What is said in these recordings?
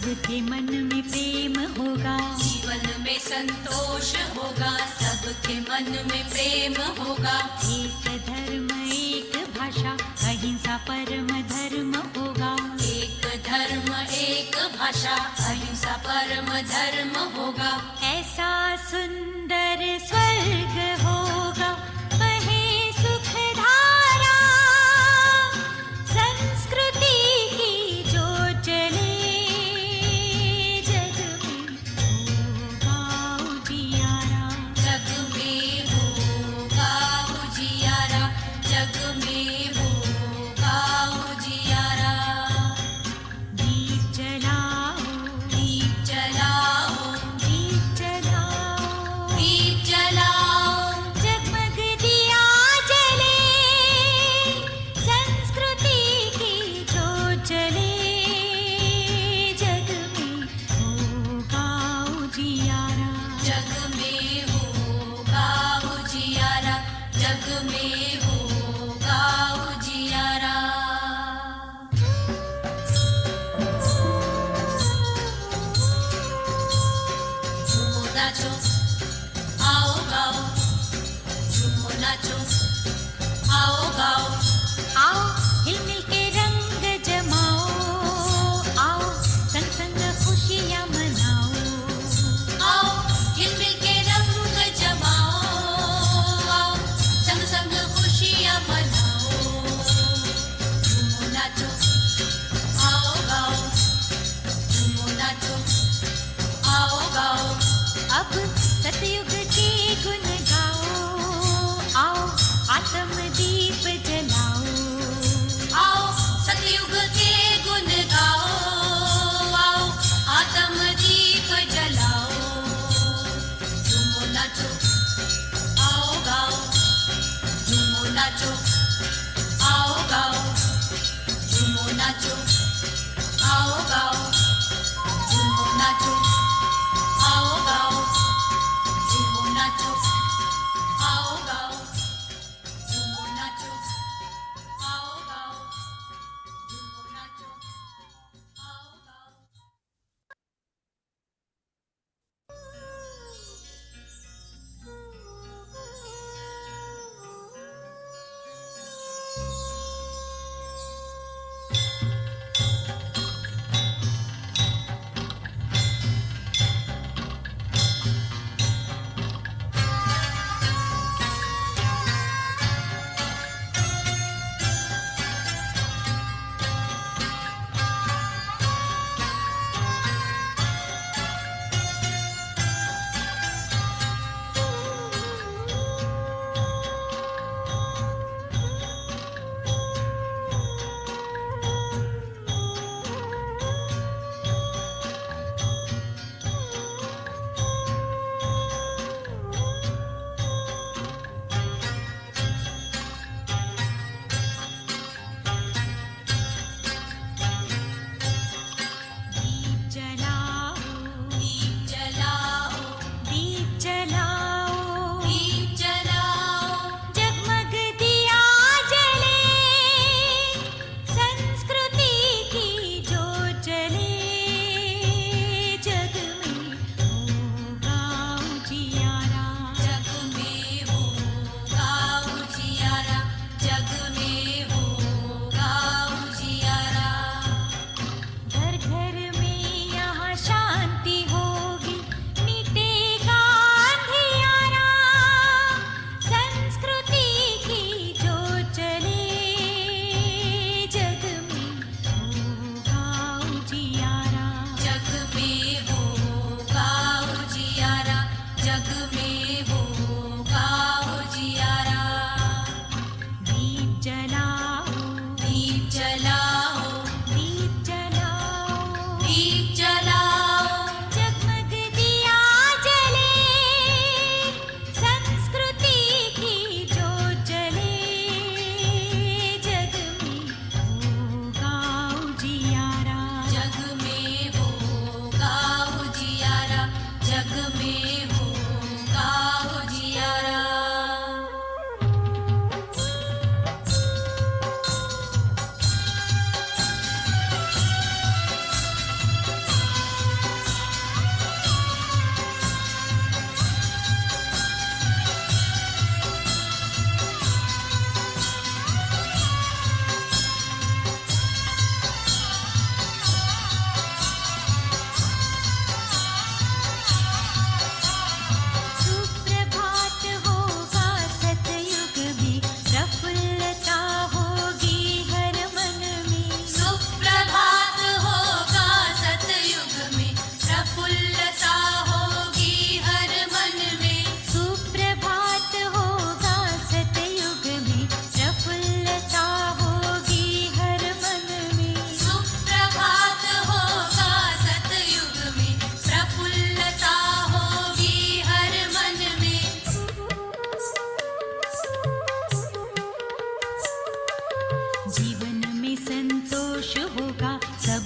सबके मन में प्रेम होगा, जीवन में संतोष होगा, सबके मन में प्रेम होगा। एक धर्म एक भाषा अहिंसा परम धर्म होगा, एक धर्म एक भाषा अहिंसा परम धर्म होगा। ऐसा सुंदर स्वर्ग होगा वही सुख धारा, संस्कृति की जो चले जग में होगा उजियारा, जग में होगा उजियारा, जग में होगा उजियारा। दीप जलाओ दीप जलाओ, दीप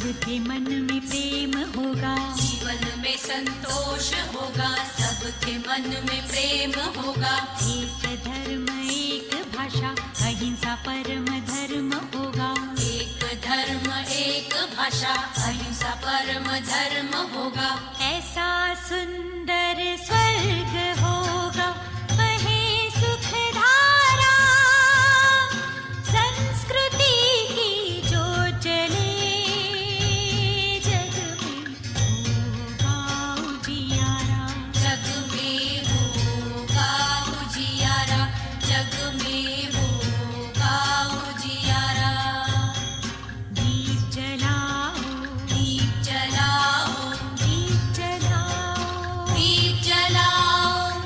सबके मन में प्रेम होगा, जीवन में संतोष होगा, सबके मन में प्रेम होगा। एक धर्म एक भाषा अहिंसा परम धर्म होगा, एक धर्म एक भाषा अहिंसा परम धर्म होगा। ऐसा सुंदर स्वर्ग होगा वहीं सुख धारा, संस्कृति की जो चले जग में होगा उजियारा, जग में होगा उजियारा, जग में होगा उजियारा। दीप जलाओ, दीप जलाओ, दीप जलाओ, दीप जलाओ।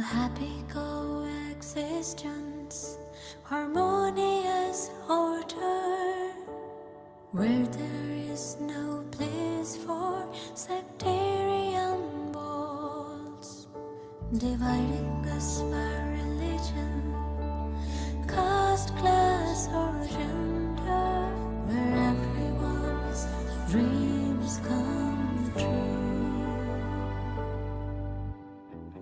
happy coexistence, harmonious order, where there is no place for sectarian walls, dividing us by religion, caste, class, or gender, where everyone's dreams come true.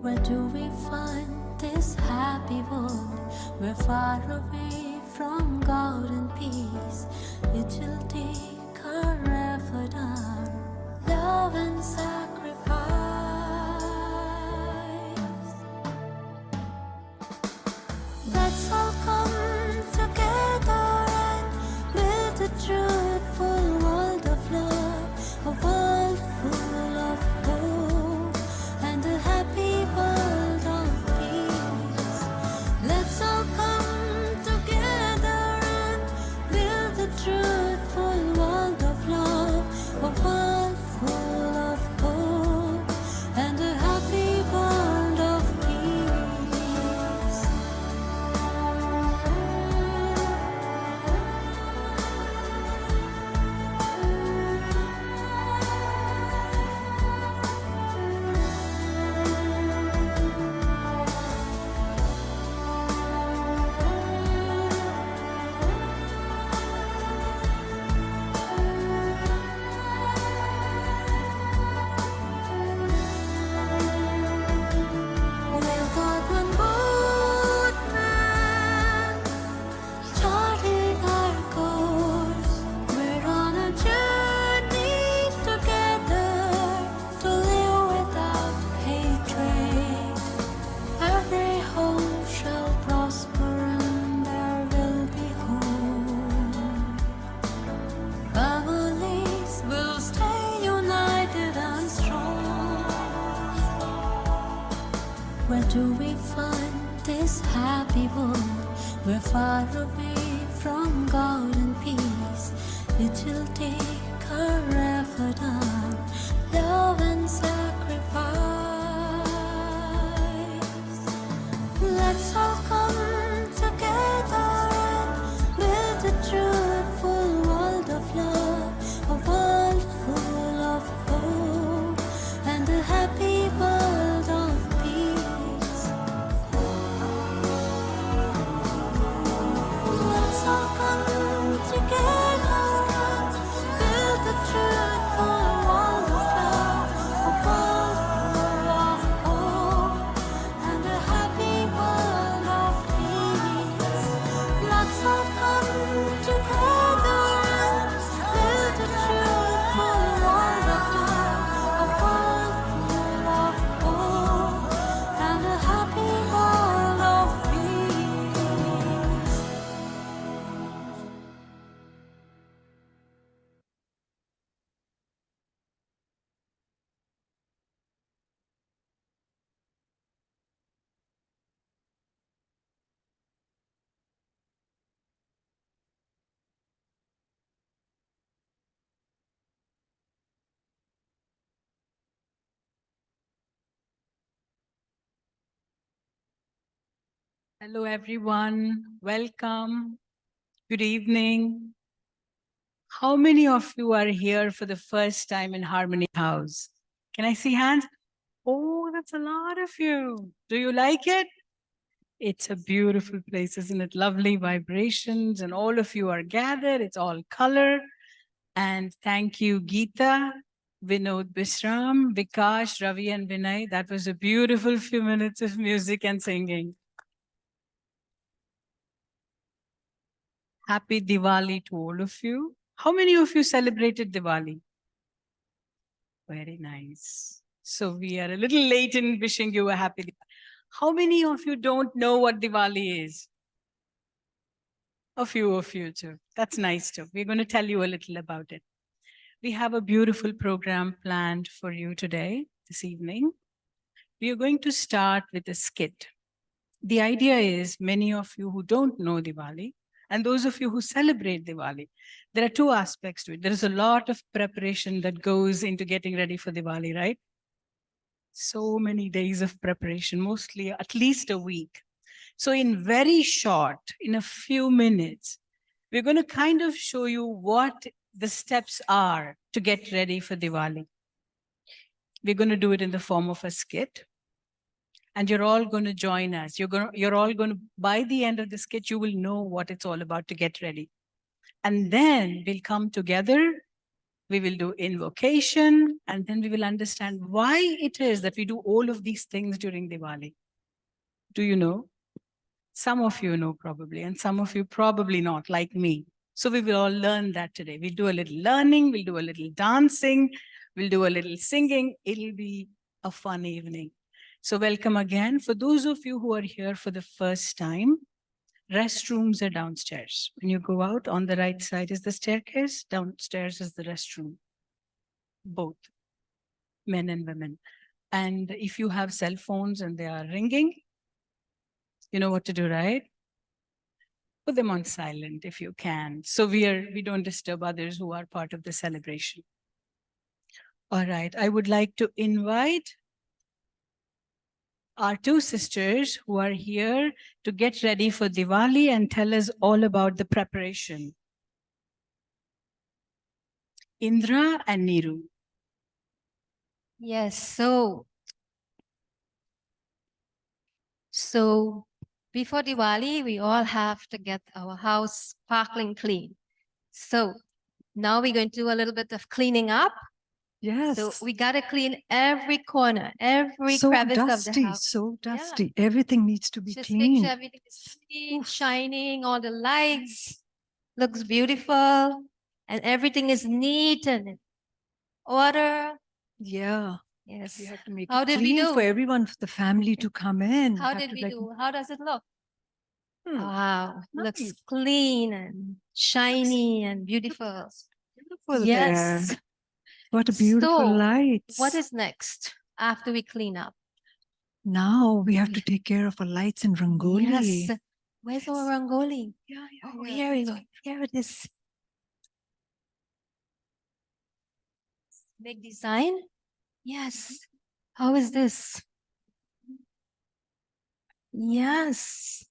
Where do we find this happy world? We're far away from God and peace. It will take our effort, our love and sacrifice. Let's all come together and build a truthful world of love, a world full of hope and a happy world of peace. Let's all come together and build a truthful world of love, a world full of hope and a happy world of peace. We'll walk on both men, charting our course. We're on a journey together to live without hatred. Every home shall prosper and there will be home. Families will stay united and strong. Where do we find this happy world? We're far away from God and peace. It will take our effort, our love and sacrifice. Let's all come together and build a truthful world of love, a world full of hope and a happy world of peace. Let's all come together and build a truthful world of love, a world full of hope and a happy world of peace. Let's all come together and build a truthful world of love, a world full of hope and a happy world of peace. Hello, everyone. Welcome. Good evening. How many of you are here for the first time in Harmony House? Can I see hands? Oh, that's a lot of you. Do you like it? It's a beautiful place, isn't it? Lovely vibrations, and all of you are gathered. It's all color. And thank you, Geeta, Vinod Bisram, Vikash, Ravi, and Vinay. That was a beautiful few minutes of music and singing. Happy Diwali to all of you. How many of you celebrated Diwali? Very nice. So we are a little late in wishing you a happy Diwali. How many of you don't know what Diwali is? A few of you too. That's nice too. We're going to tell you a little about it. We have a beautiful program planned for you today, this evening. We are going to start with a skit. The idea is many of you who don't know Diwali and those of you who celebrate Diwali, there are two aspects to it. There is a lot of preparation that goes into getting ready for Diwali, right? So many days of preparation, mostly at least a week. So in very short, in a few minutes, we're going to kind of show you what the steps are to get ready for Diwali. We're going to do it in the form of a skit, and you're all going to join us. You're all going to, by the end of the skit, you will know what it's all about to get ready. And then we'll come together, we will do invocation, and then we will understand why it is that we do all of these things during Diwali. Do you know? Some of you know probably, and some of you probably not, like me. So we will all learn that today. We'll do a little learning, we'll do a little dancing, we'll do a little singing. It'll be a fun evening. So welcome again. For those of you who are here for the first time, restrooms are downstairs. When you go out, on the right side is the staircase, downstairs is the restroom. Both men and women. And if you have cell phones and they are ringing, you know what to do, right? Put them on silent if you can. So we don't disturb others who are part of the celebration. All right, I would like to invite our two sisters who are here to get ready for Diwali and tell us all about the preparation. Indra and Niru. Yes, so before Diwali, we all have to get our house sparkling clean. So now we're going to do a little bit of cleaning up. Yes. So we gotta clean every corner, every so crevice of the dusty, house. so Yeah. dusty. Everything needs to be Just make cleaned. sure everything is clean, shining, all the lights looks beautiful, and everything is neat and in order. Yeah. Yes. We have to make How it did we clean for do? everyone, for the family to come in. How Have did to, we like, do? How does it look? hmm, Wow, looks nice. clean and shiny and beautiful. Beautiful Yes. there. What a beautiful So, lights. what is next after we clean up? Now we have to take care of our lights and rangoli. Yes. Where's our rangoli? Yeah, yeah, Oh, yeah. here we go. Here it is. Big design? Yes. How is this? Yes.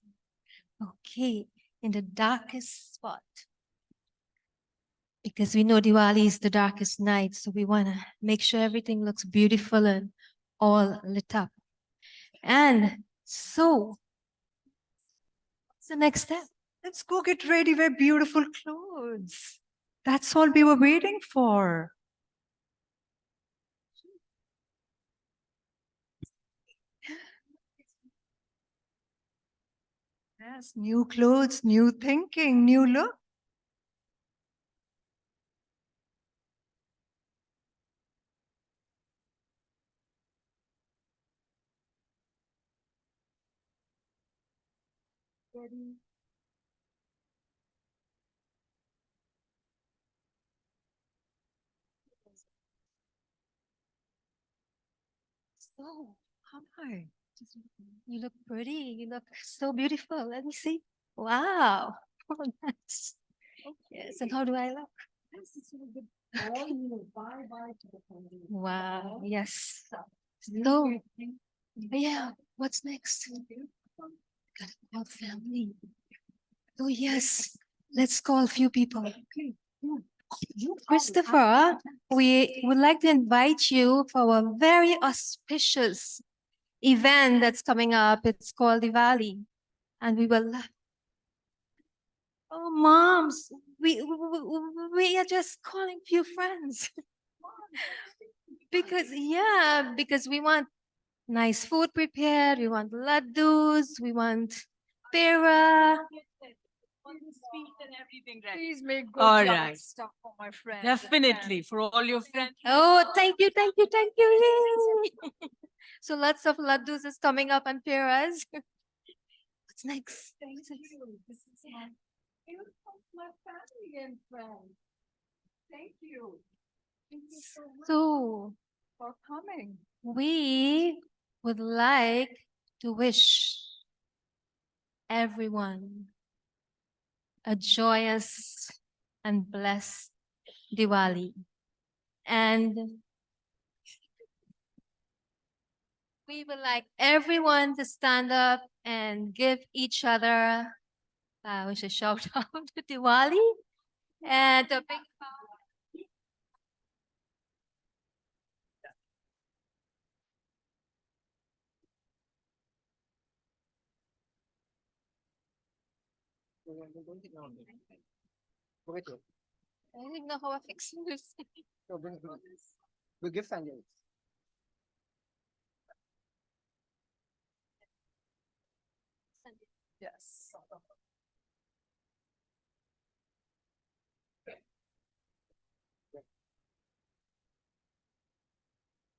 Okay. In the darkest spot. Because we know Diwali is the darkest night, so we want to make sure everything looks beautiful and all lit up. And so, what's the next step? Let's go get ready, wear beautiful clothes. That's all we were waiting for. Yes, new clothes, new thinking, new look. So, Hi. you look pretty. You look so beautiful. Let me see. Wow. Oh, nice. Yes. And how do I look? Wow. Yes. So, yeah. What's next? Gotta call family. Oh, yes. Let's call a few people. Christopher, we would like to invite you for a very auspicious event that's coming up. It's called Diwali. And we will. Oh, moms, we are just calling few friends. Because we want nice food prepared. We want laddus. We want pera. Please make good All yummy right. stuff for my friends. Definitely for all your friends. Oh, thank you, thank you, thank you. Yay. So lots of laddus is coming up and peras. What's next? What's next? My family and friends. Thank you. Thank you so much So for coming. we would like to wish everyone a joyous and blessed Diwali. And We would like everyone to stand up and give each other, wish a shout out to Diwali and a big I think naka-fix We'll give Sanjay. Yes.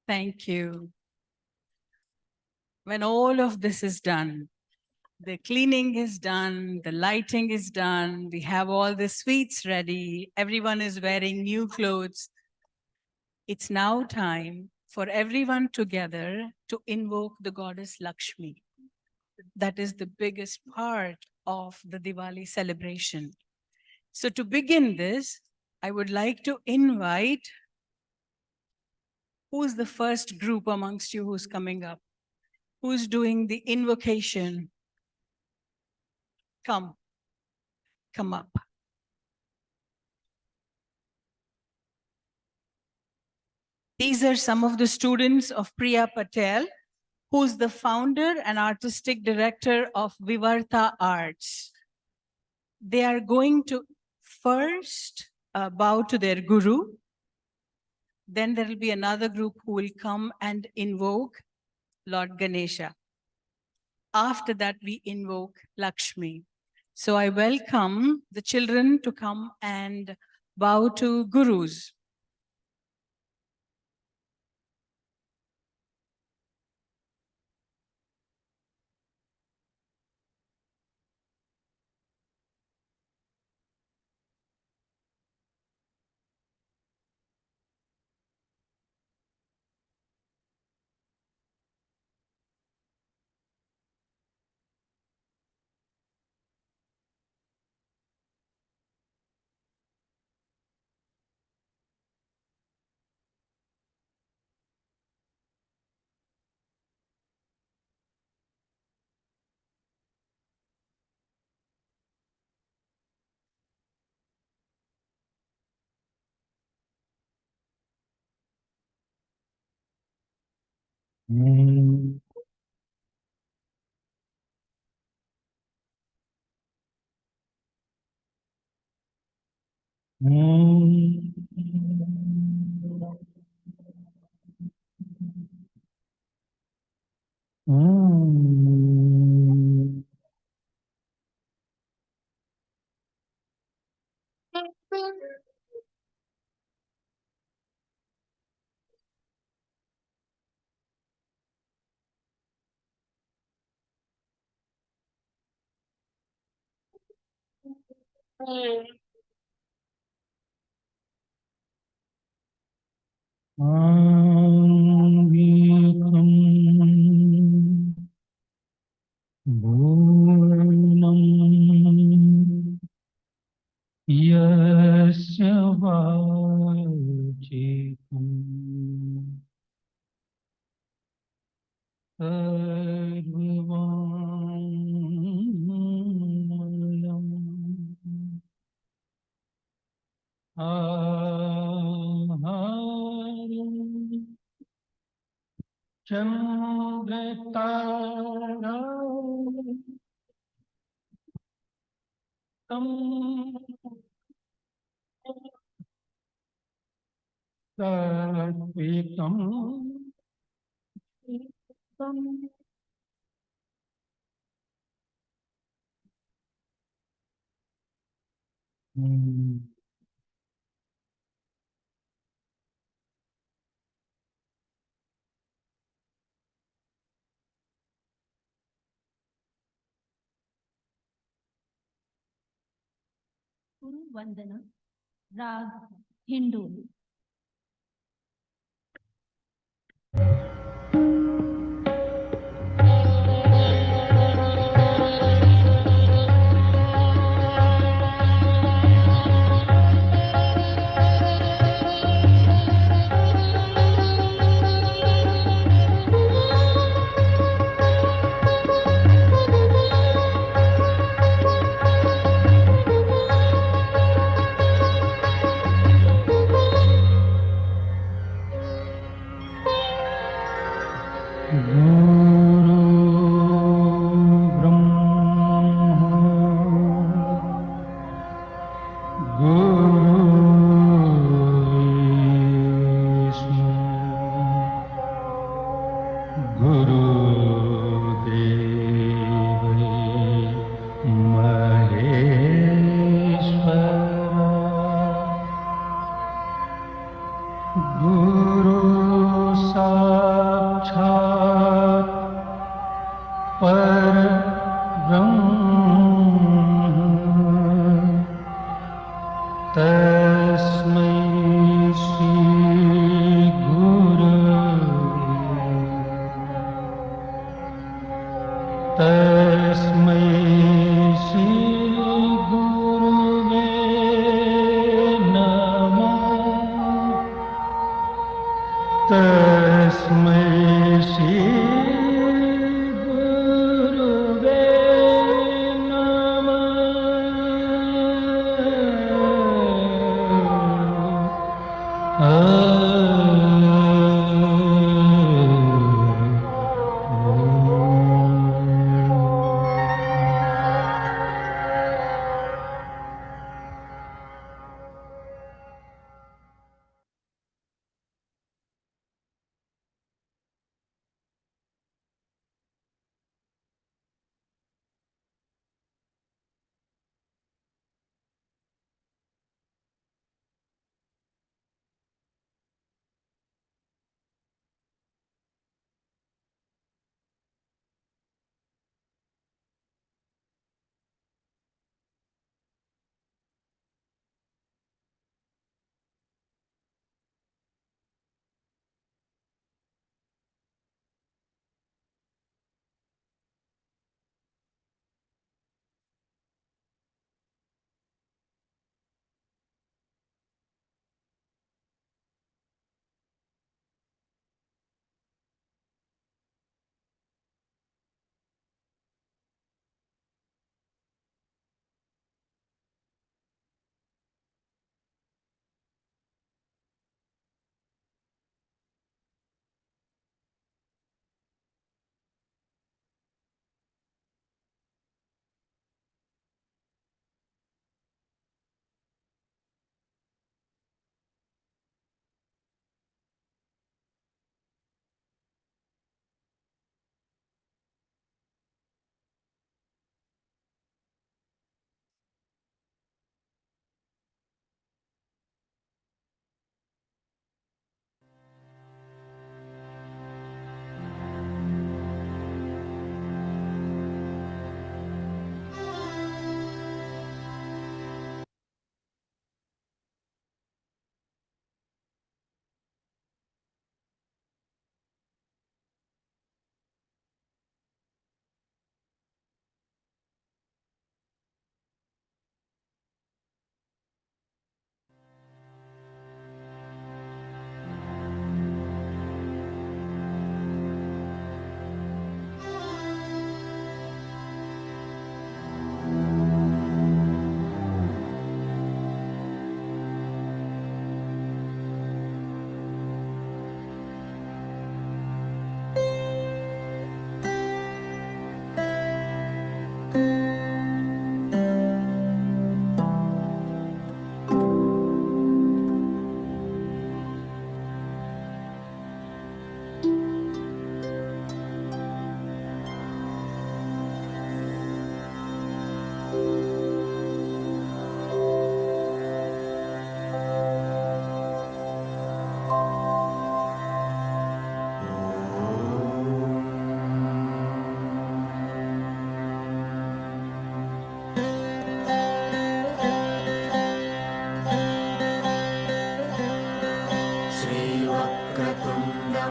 Thank you. When all of this is done, the cleaning is done, the lighting is done, we have all the sweets ready, everyone is wearing new clothes. It's now time for everyone together to invoke the goddess Lakshmi. That is the biggest part of the Diwali celebration. So to begin this, I would like to invite, who's the first group amongst you who's coming up? Who's doing the invocation? Come up. These are some of the students of Priya Patel, who's the founder and artistic director of Vivarta Arts. They are going to first bow to their guru. Then there will be another group who will come and invoke Lord Ganesha. After that, we invoke Lakshmi. So I welcome the children to come and bow to gurus. यस्य वाचिकम् सर्वमङ्गलम् आहारम् चन्द्रतारा सात्विकम् गुरु वंदना राग हिंडोली गुरु ब्रह्मा गुरु गुरुदेव महेश्वरा गुरु साक्षात् परब्रह्म तस्मै श्री गुरवे तस्मै श्री गुरुवे नमः तस्मै श्री गुरुवे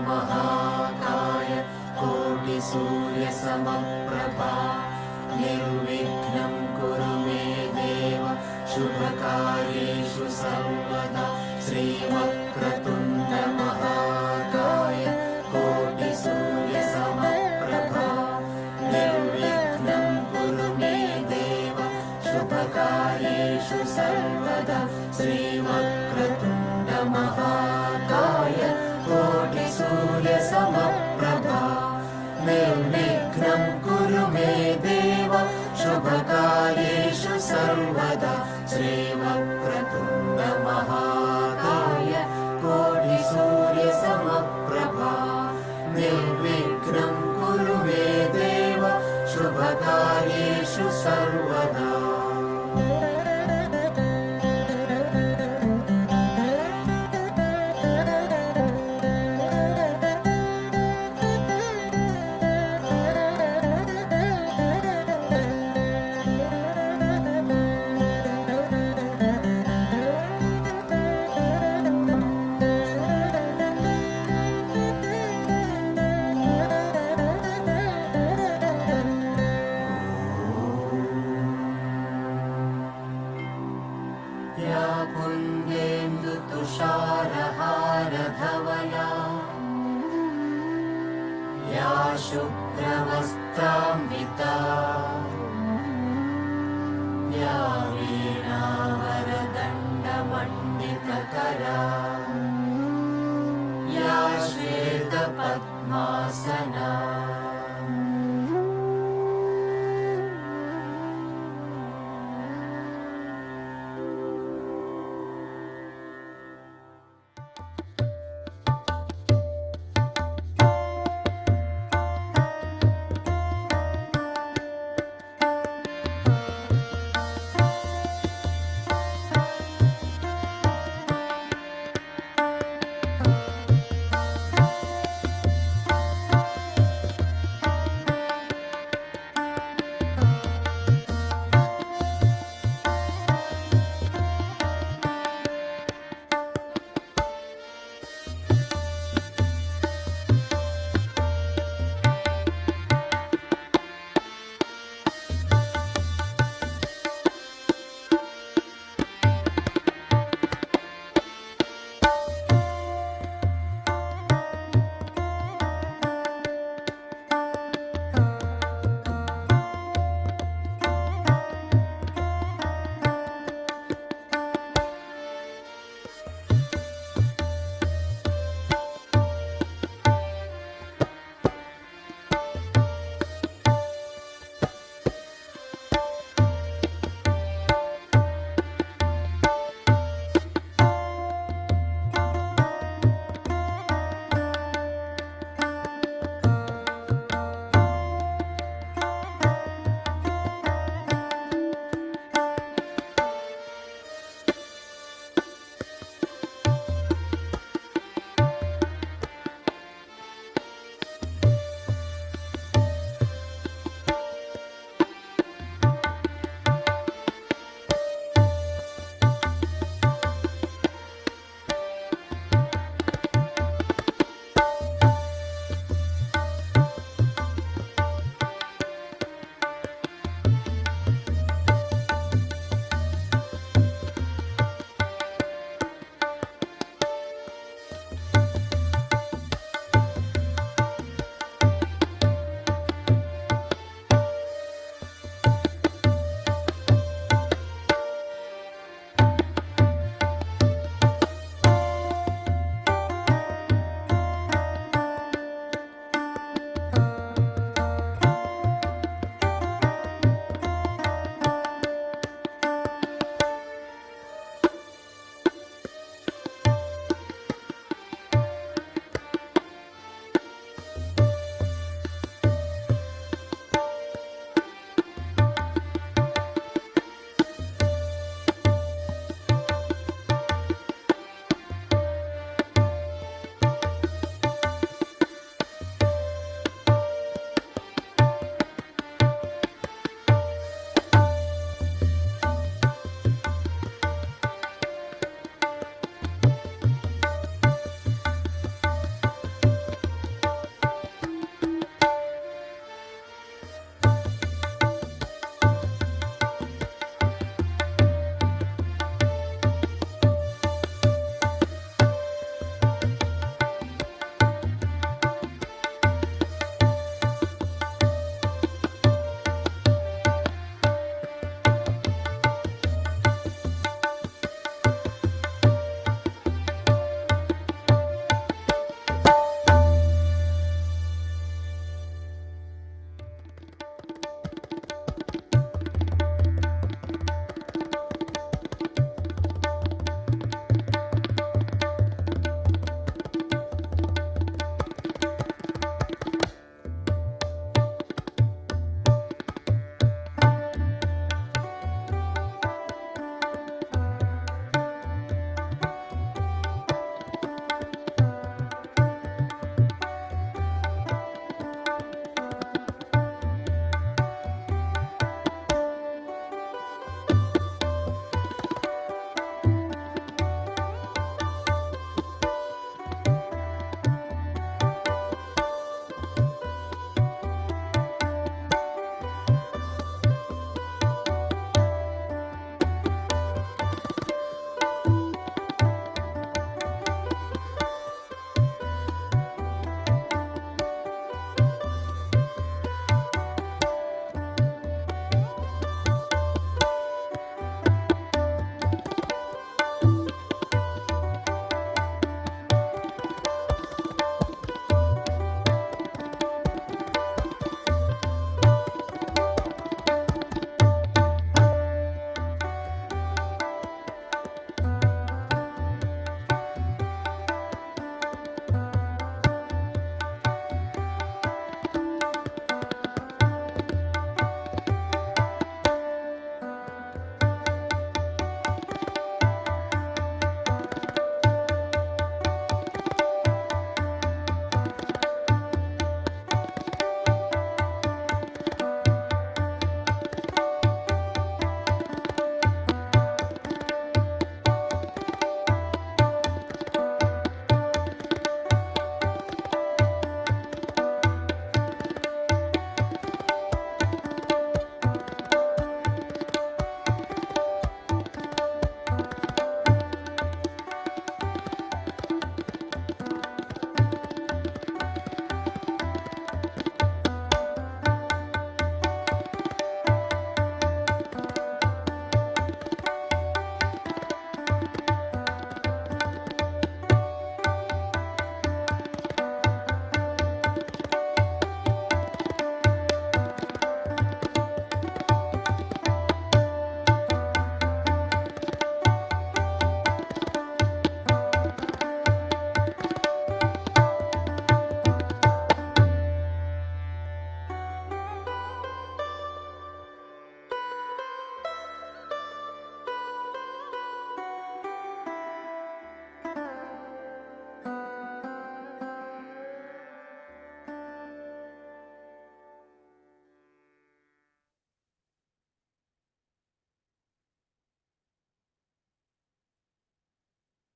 महाकाय कोटिसूर्यसमप्रभा निर्विघ्नं कुरु मे देव शुभकार्येषु सर्वदा श्रीवक्रतुण्ड महाकाय कोटिसूर्यसमप्रभा निर्विघ्नं कुरु मे देव शुभकार्येषु सर्वदा श्रीवक्रतुण्ड महाकाय कोटिसूर्यसमप्रभा शुभ्रवस्त्रान्विता या वीणावरदण्डमण्डितकरा या श्वेतपद्मासना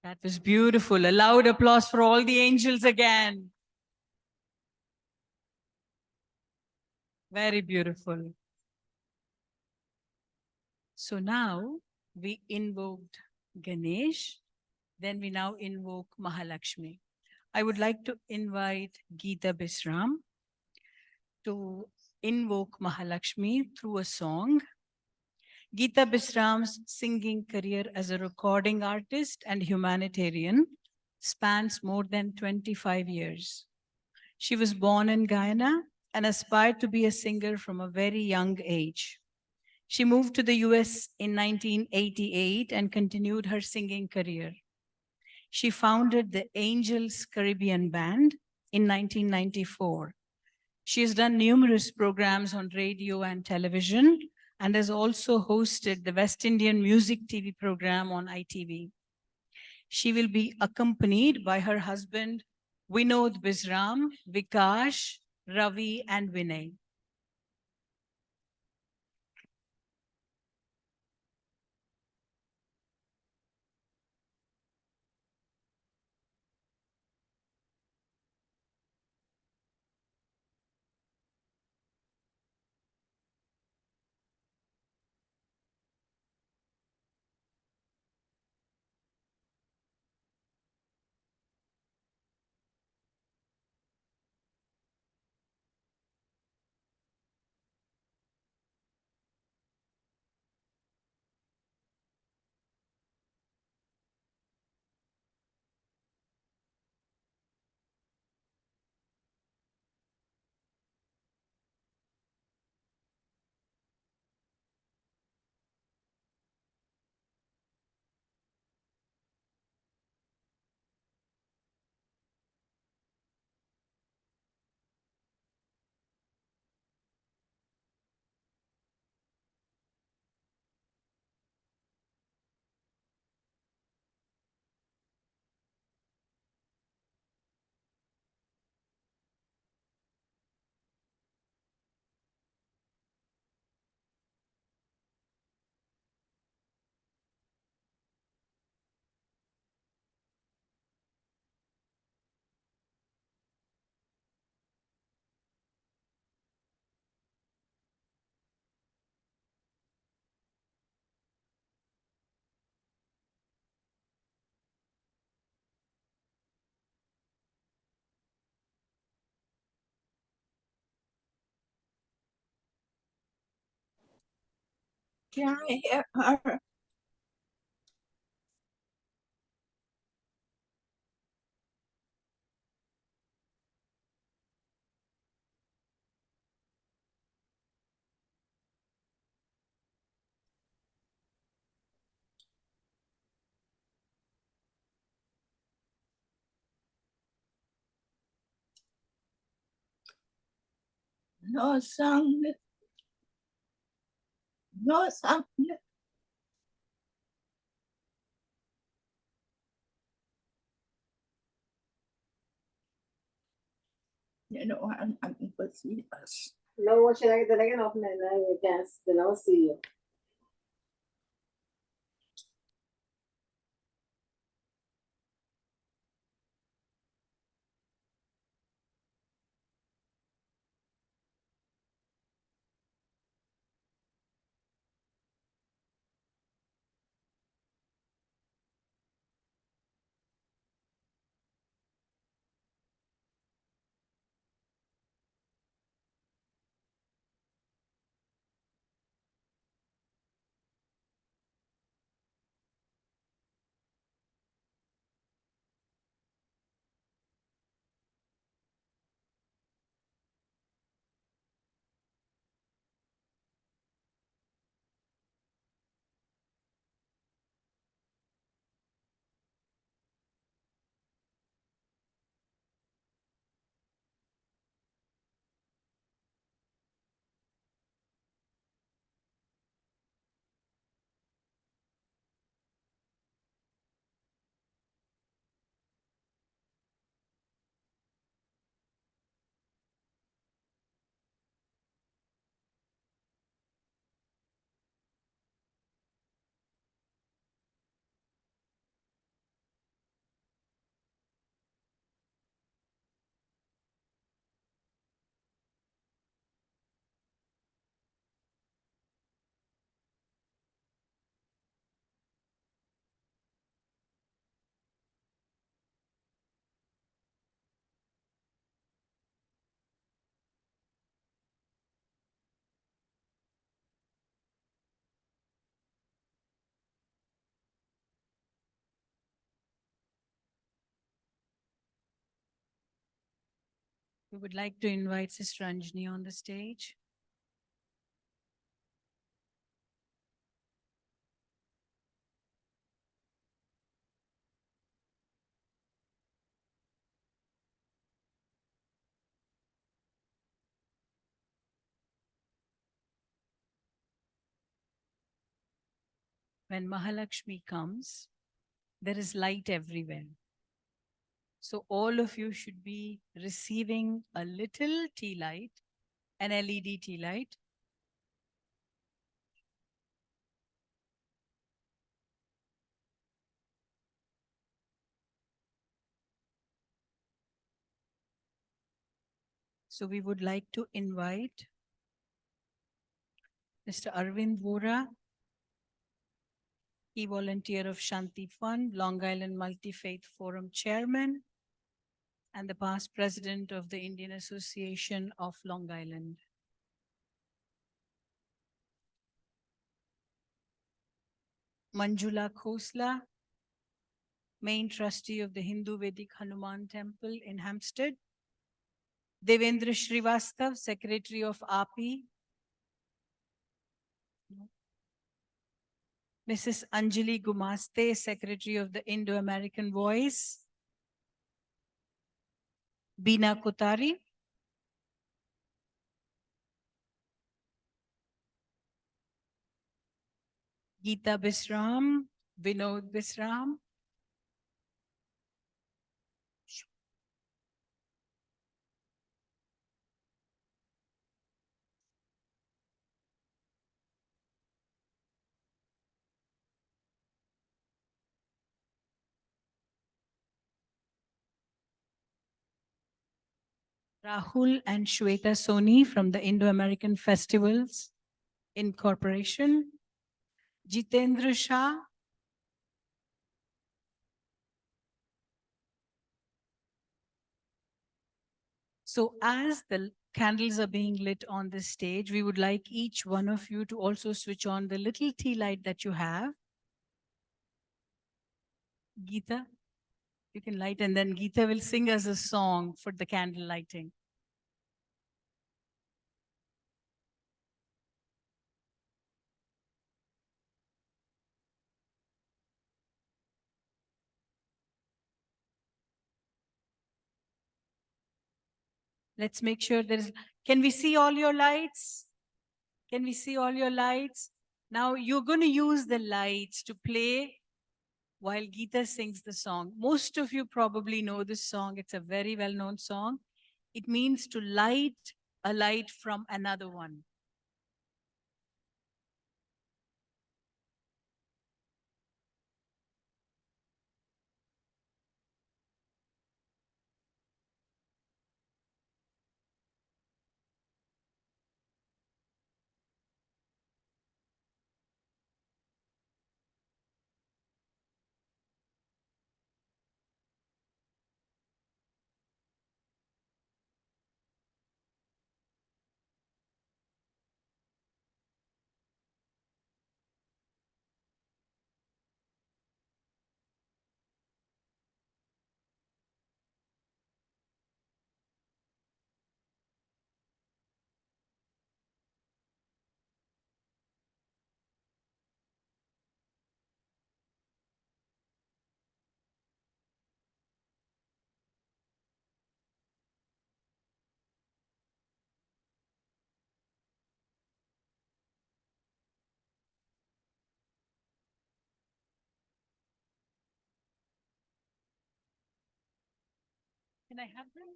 That was beautiful. A loud applause for all the angels again. Very beautiful. So now we invoked Ganesh, then we now invoke Mahalakshmi. I would like to invite Geeta Bisram to invoke Mahalakshmi through a song. Geeta Bisram's singing career as a recording artist and humanitarian spans more than 25 years. She was born in Guyana and aspired to be a singer from a very young age. She moved to the US in 1988 and continued her singing career. She founded the Angels Caribbean Band in 1994. She has done numerous programs on radio and television and has also hosted the West Indian Music TV program on ITV. She will be accompanied by her husband, Vinod Bisram, Vikash, Ravi, and Vinay. Can I hear her? No sound. No sound. You know, I'm for serious. No, what should I get? Then I can open it and I guess. Then I'll see you. We would like to invite Sister Anjani on the stage. When Mahalakshmi comes, there is light everywhere. So all of you should be receiving a little tea light, an LED tea light. So we would like to invite Mr. Arvind Vora, e-volunteer of Shanti Fund, Long Island Multi-Faith Forum Chairman, and the past president of the Indian Association of Long Island. Manjula Khosla, main trustee of the Hindu Vedic Hanuman Temple in Hampstead. Devendra Srivastav, secretary of API. Mrs. Anjali Gumaste, secretary of the Indo-American Voice. Bina Kotari. Geeta Bisram, Vinod Bisram. Rahul and Shweta Soni from the Indo-American Festivals Incorporation. Jitendra Shah. So as the candles are being lit on this stage, we would like each one of you to also switch on the little tea light that you have. Geeta, you can light, and then Geeta will sing us a song for the candle lighting. Let's make sure can we see all your lights? Can we see all your lights? Now you're going to use the lights to play while Geeta sings the song. Most of you probably know this song. It's a very well-known song. It means to light a light from another one. Can I have them?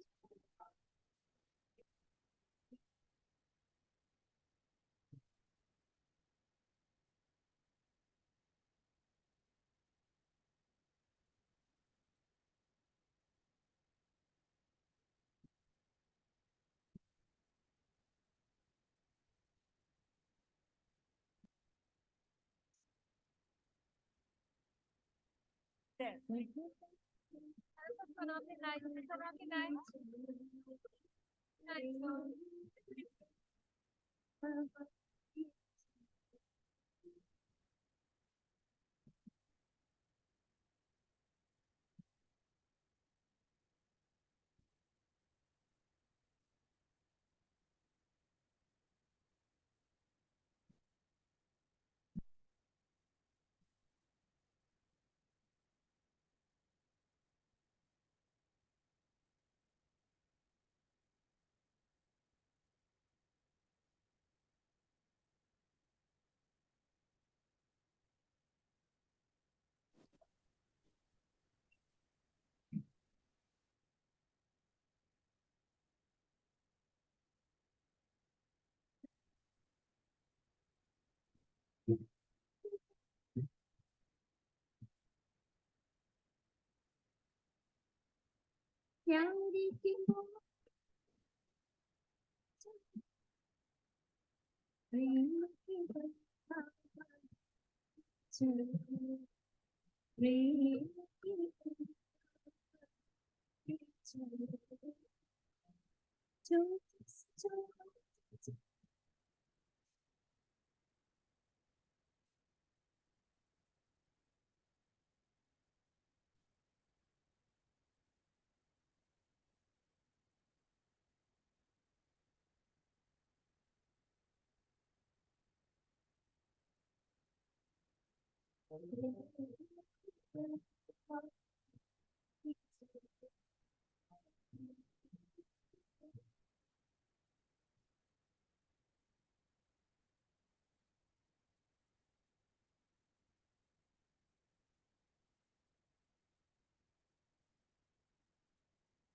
There.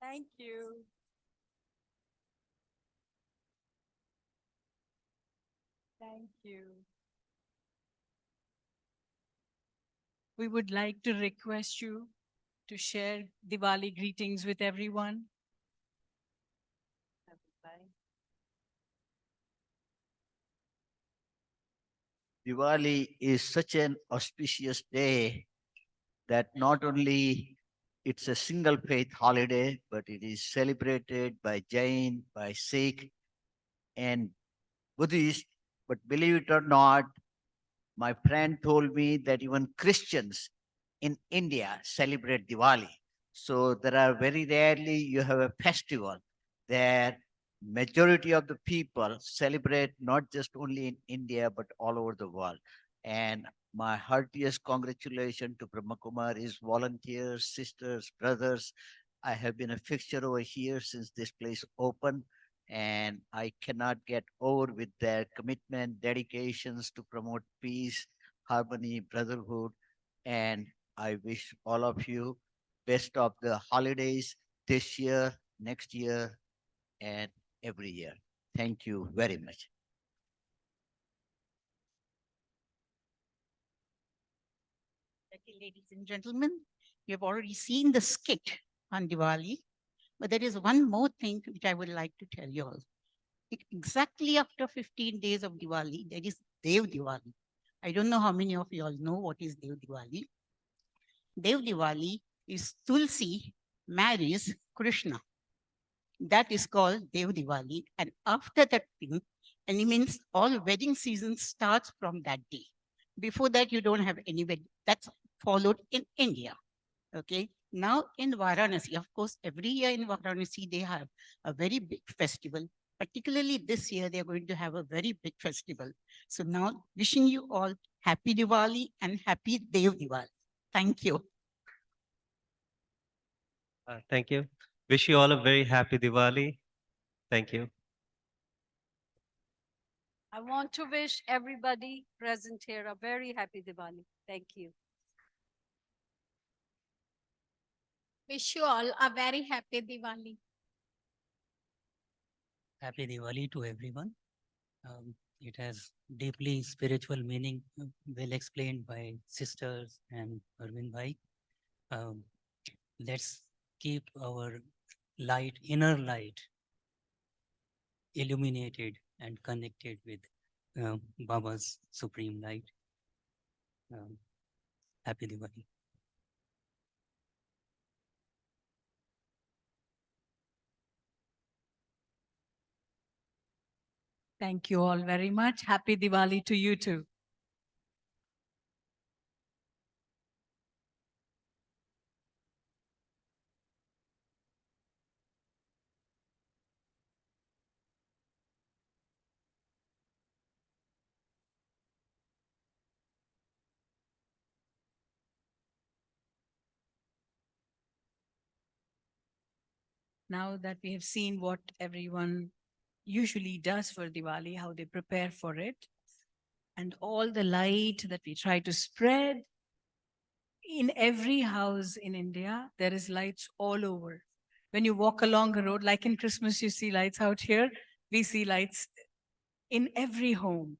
Thank you. Thank you. We would like to request you to share Diwali greetings with everyone. Diwali is such an auspicious day that not only it's a single faith holiday, but it is celebrated by Jain, by Sikh, and Buddhist. But believe it or not, my friend told me that even Christians in India celebrate Diwali. So there are very rarely you have a festival that majority of the people celebrate not just only in India but all over the world. And my heartiest congratulations to Brahma Kumari's volunteers, sisters, brothers. I have been a fixture over here since this place opened, and I cannot get over with their commitment, dedications to promote peace, harmony, brotherhood, and I wish all of you best of the holidays this year, next year, and every year. Thank you very much. Okay, ladies and gentlemen, you have already seen the skit on Diwali, but there is one more thing which I would like to tell you all. Exactly after 15 days of Diwali, there is Dev Diwali. I don't know how many of you all know what is Dev Diwali. Dev Diwali is Tulsi marries Krishna. That is called Dev Diwali. And after that thing, and it means all wedding season starts from that day. Before that, you don't have any wedding. That's followed in India. Okay. Now in Varanasi, of course, every year in Varanasi, they have a very big festival. Particularly this year, they're going to have a very big festival. So now wishing you all happy Diwali and happy Dev Diwali. Thank you. Thank you. Wish you all a very happy Diwali. Thank you. I want to wish everybody present here a very happy Diwali. Thank you. Wish you all a very happy Diwali. Happy Diwali to everyone. It has deeply spiritual meaning, well explained by sisters and Arvind Bhai. Let's keep our light, inner light, illuminated and connected with Baba's supreme light. Happy Diwali. Thank you all very much. Happy Diwali to you too. Now that we have seen what everyone usually does for Diwali, how they prepare for it, and all the light that we try to spread, in every house in India, there is lights all over. When you walk along a road, like in Christmas, you see lights out here, we see lights in every home.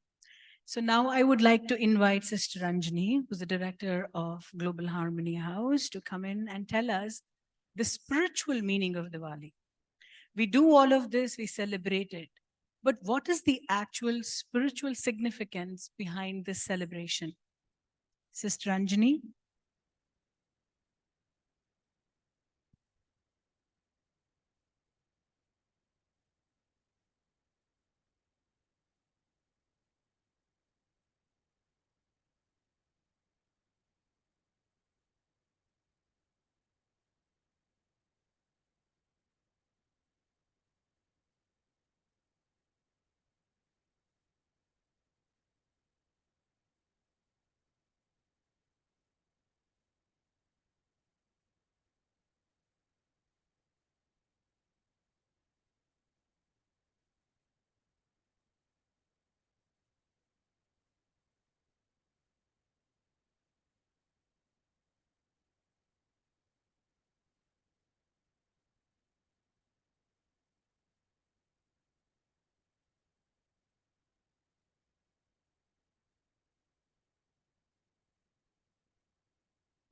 So now I would like to invite Sister Anjani, who's the director of Global Harmony House, to come in and tell us the spiritual meaning of Diwali. We do all of this, we celebrate it. But what is the actual spiritual significance behind this celebration? Sister Anjani?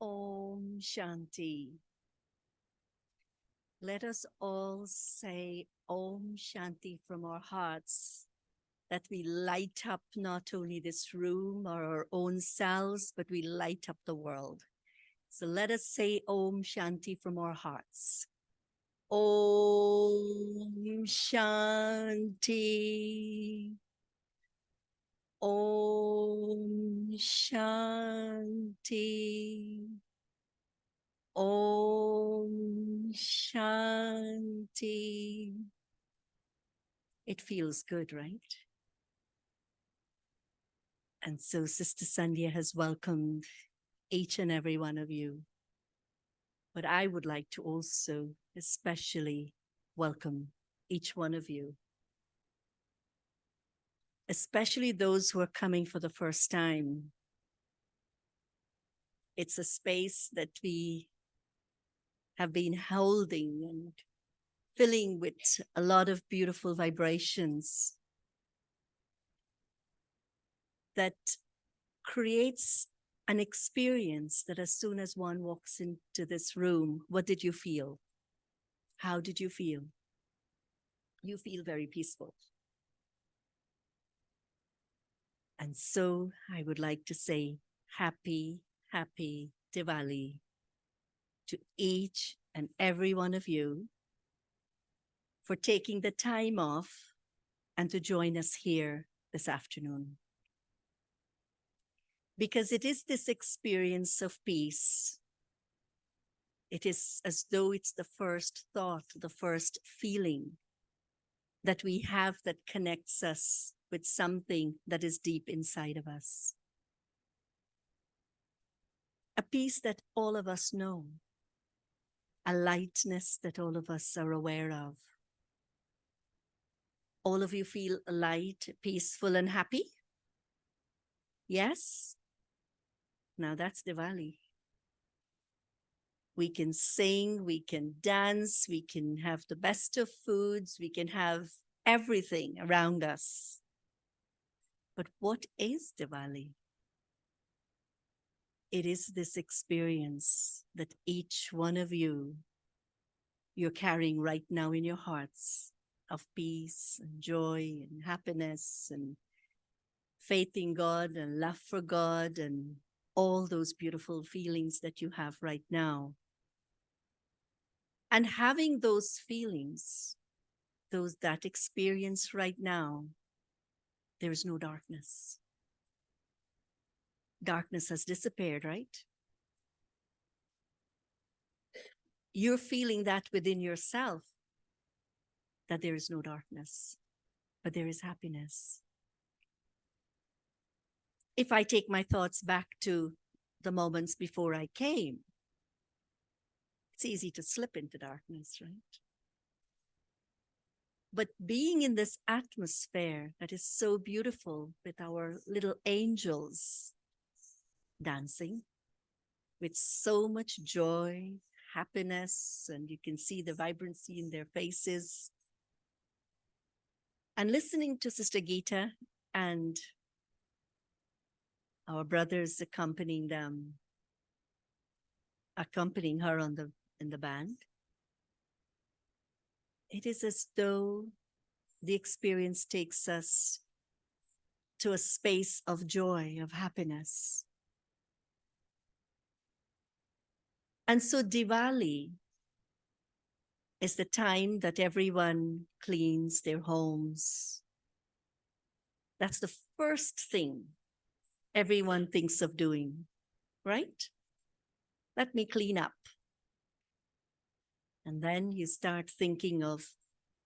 Om Shanti. Let us all say Om Shanti from our hearts, that we light up not only this room or our own selves, but we light up the world. So let us say Om Shanti from our hearts. Om Shanti. Om Shanti. Om Shanti. It feels good, right? And so Sister Sandhya has welcomed each and every one of you. But I would like to also especially welcome each one of you, especially those who are coming for the first time. It's a space that we have been holding and filling with a lot of beautiful vibrations that creates an experience that as soon as one walks into this room, what did you feel? How did you feel? You feel very peaceful. And so I would like to say happy, happy Diwali to each and every one of you for taking the time off and to join us here this afternoon. Because it is this experience of peace. It is as though it's the first thought, the first feeling that we have that connects us with something that is deep inside of us. A peace that all of us know, a lightness that all of us are aware of. All of you feel light, peaceful, and happy? Yes? Now that's Diwali. We can sing, we can dance, we can have the best of foods, we can have everything around us. But what is Diwali? It is this experience that each one of you, you're carrying right now in your hearts of peace and joy and happiness and faith in God and love for God and all those beautiful feelings that you have right now. And having those feelings, that experience right now, there is no darkness. Darkness has disappeared, right? You're feeling that within yourself, that there is no darkness, but there is happiness. If I take my thoughts back to the moments before I came, it's easy to slip into darkness, right? But being in this atmosphere that is so beautiful with our little angels dancing with so much joy, happiness, and you can see the vibrancy in their faces. And listening to Sister Geeta and our brothers accompanying her in the band, it is as though the experience takes us to a space of joy, of happiness. And so Diwali is the time that everyone cleans their homes. That's the first thing everyone thinks of doing, right? Let me clean up. And then you start thinking of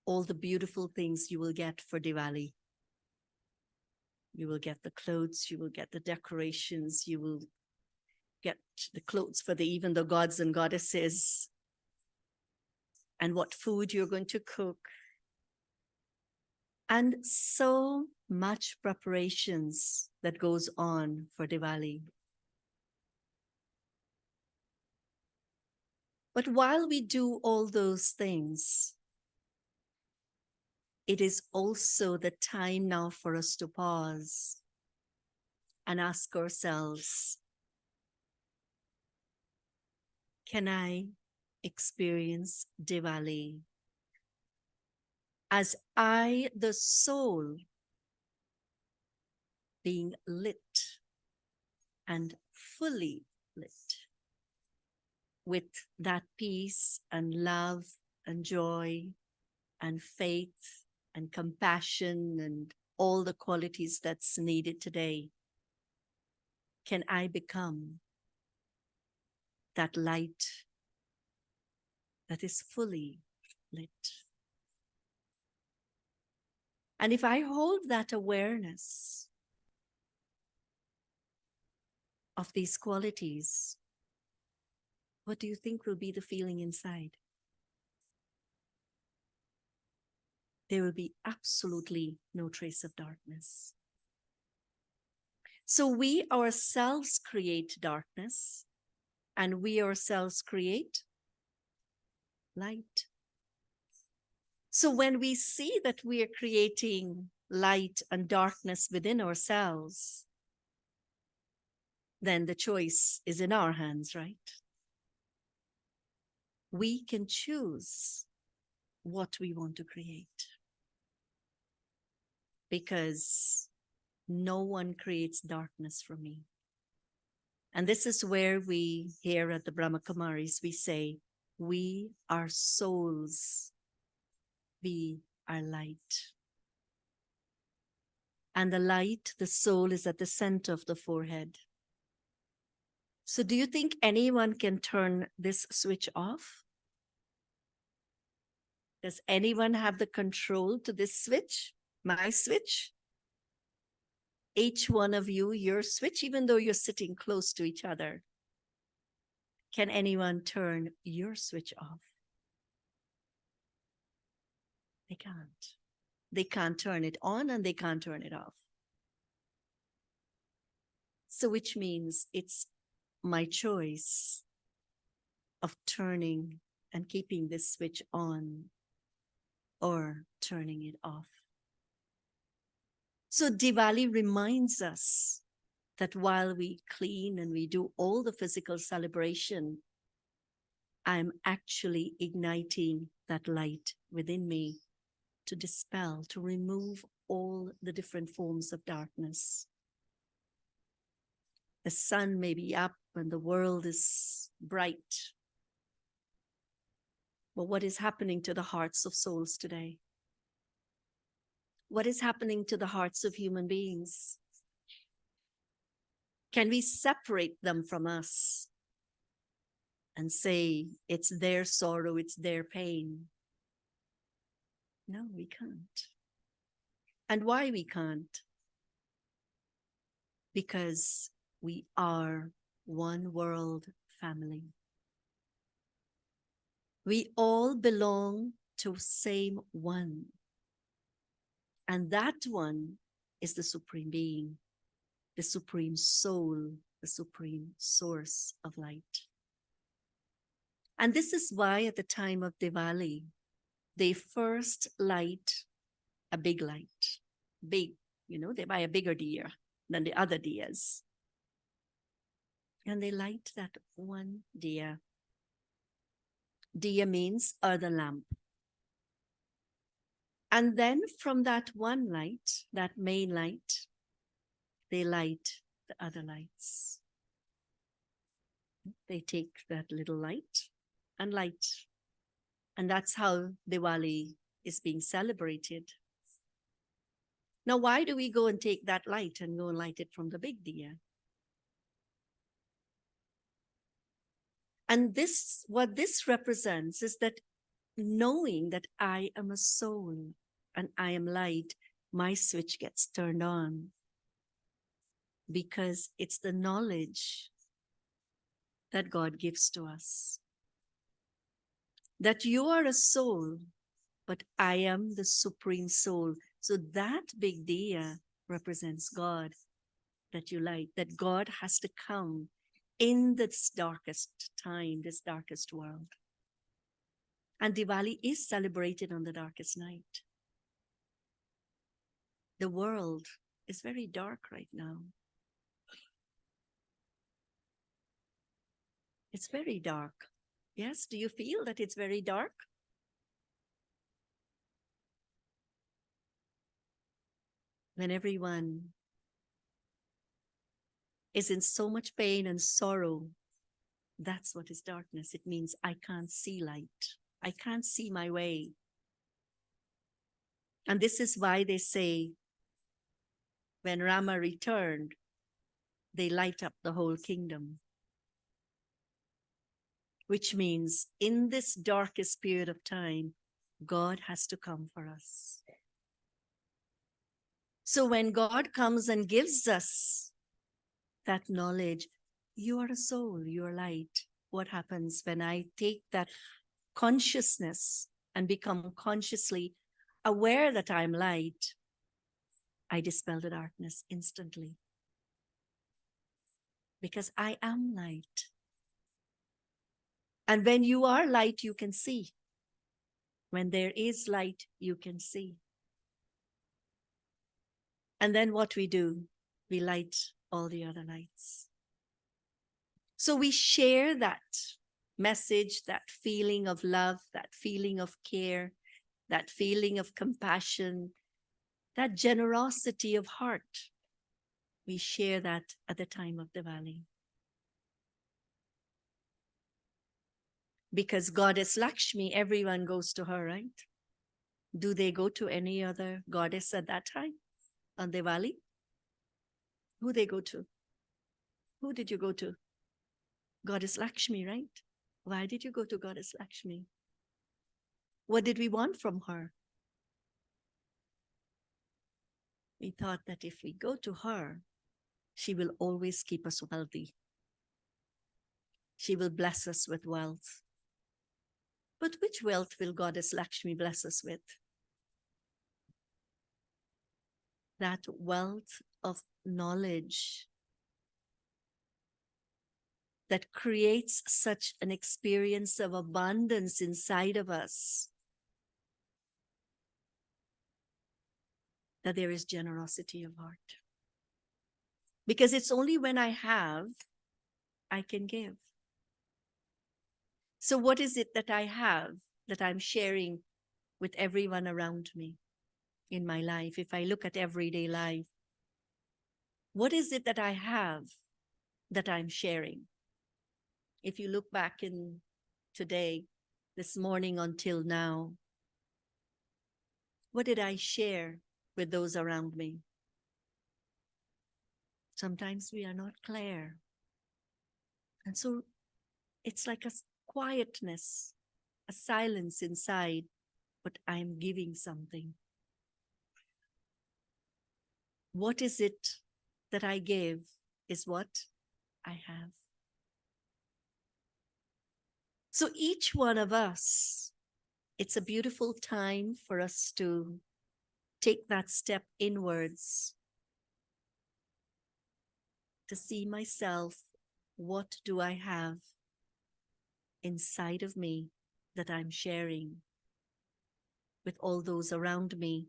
all the beautiful things you will get for Diwali. You will get the clothes, you will get the decorations, you will get the clothes for even the gods and goddesses, and what food you're going to cook. And so much preparations that goes on for Diwali. But while we do all those things, it is also the time now for us to pause and ask ourselves, can I experience Diwali as I, the soul, being lit and fully lit with that peace and love and joy and faith and compassion and all the qualities that's needed today? Can I become that light that is fully lit? And if I hold that awareness of these qualities, what do you think will be the feeling inside? There will be absolutely no trace of darkness. So we ourselves create darkness, and we ourselves create light. So when we see that we are creating light and darkness within ourselves, then the choice is in our hands, right? We can choose what we want to create, because no one creates darkness for me. And this is where we, here at the Brahma Kumaris, we say, we are souls, we are light. And the light, the soul, is at the center of the forehead. So do you think anyone can turn this switch off? Does anyone have the control to this switch? My switch? Each one of you, your switch, even though you're sitting close to each other. Can anyone turn your switch off? They can't. They can't turn it on and they can't turn it off. So which means it's my choice of turning and keeping this switch on or turning it off. So Diwali reminds us that while we clean and we do all the physical celebration, I'm actually igniting that light within me to dispel, to remove all the different forms of darkness. The sun may be up and the world is bright. But what is happening to the hearts of souls today? What is happening to the hearts of human beings? Can we separate them from us and say it's their sorrow, it's their pain? No, we can't. And why we can't? Because we are one world family. We all belong to same one. And that one is the Supreme Being, the Supreme Soul, the Supreme Source of light. And this is why at the time of Diwali, they first light a big light. Big, they buy a bigger diya than the other diyas. And they light that one diya. Diya means earthen lamp. And then from that one light, that main light, they light the other lights. They take that little light and light. And that's how Diwali is being celebrated. Now, why do we go and take that light and go and light it from the big diya? And this, what this represents is that knowing that I am a soul and I am light, my switch gets turned on because it's the knowledge that God gives to us. That you are a soul, but I am the supreme soul. So that big diya represents God that you light, that God has to come in this darkest time, this darkest world. And Diwali is celebrated on the darkest night. The world is very dark right now. It's very dark. Yes, do you feel that it's very dark? When everyone is in so much pain and sorrow, that's what is darkness. It means I can't see light. I can't see my way. And this is why they say, when Rama returned, they light up the whole kingdom. Which means in this darkest period of time, God has to come for us. So when God comes and gives us that knowledge, you are a soul, you are light. What happens when I take that consciousness and become consciously aware that I'm light? I dispel the darkness instantly. Because I am light. And when you are light, you can see. When there is light, you can see. And then what we do, we light all the other lights. So we share that message, that feeling of love, that feeling of care, that feeling of compassion, that generosity of heart. We share that at the time of Diwali. Because Goddess Lakshmi, everyone goes to her, right? Do they go to any other goddess at that time on Diwali? Who they go to? Who did you go to? Goddess Lakshmi, right? Why did you go to Goddess Lakshmi? What did we want from her? We thought that if we go to her, she will always keep us wealthy. She will bless us with wealth. But which wealth will Goddess Lakshmi bless us with? That wealth of knowledge that creates such an experience of abundance inside of us that there is generosity of heart. Because it's only when I have, I can give. So what is it that I have that I'm sharing with everyone around me in my life? If I look at everyday life, what is it that I have that I'm sharing? If you look back in today, this morning until now, what did I share with those around me? Sometimes we are not clear. And so it's like a quietness, a silence inside, but I'm giving something. What is it that I give is what I have. So each one of us, it's a beautiful time for us to take that step inwards, to see myself, what do I have inside of me that I'm sharing with all those around me.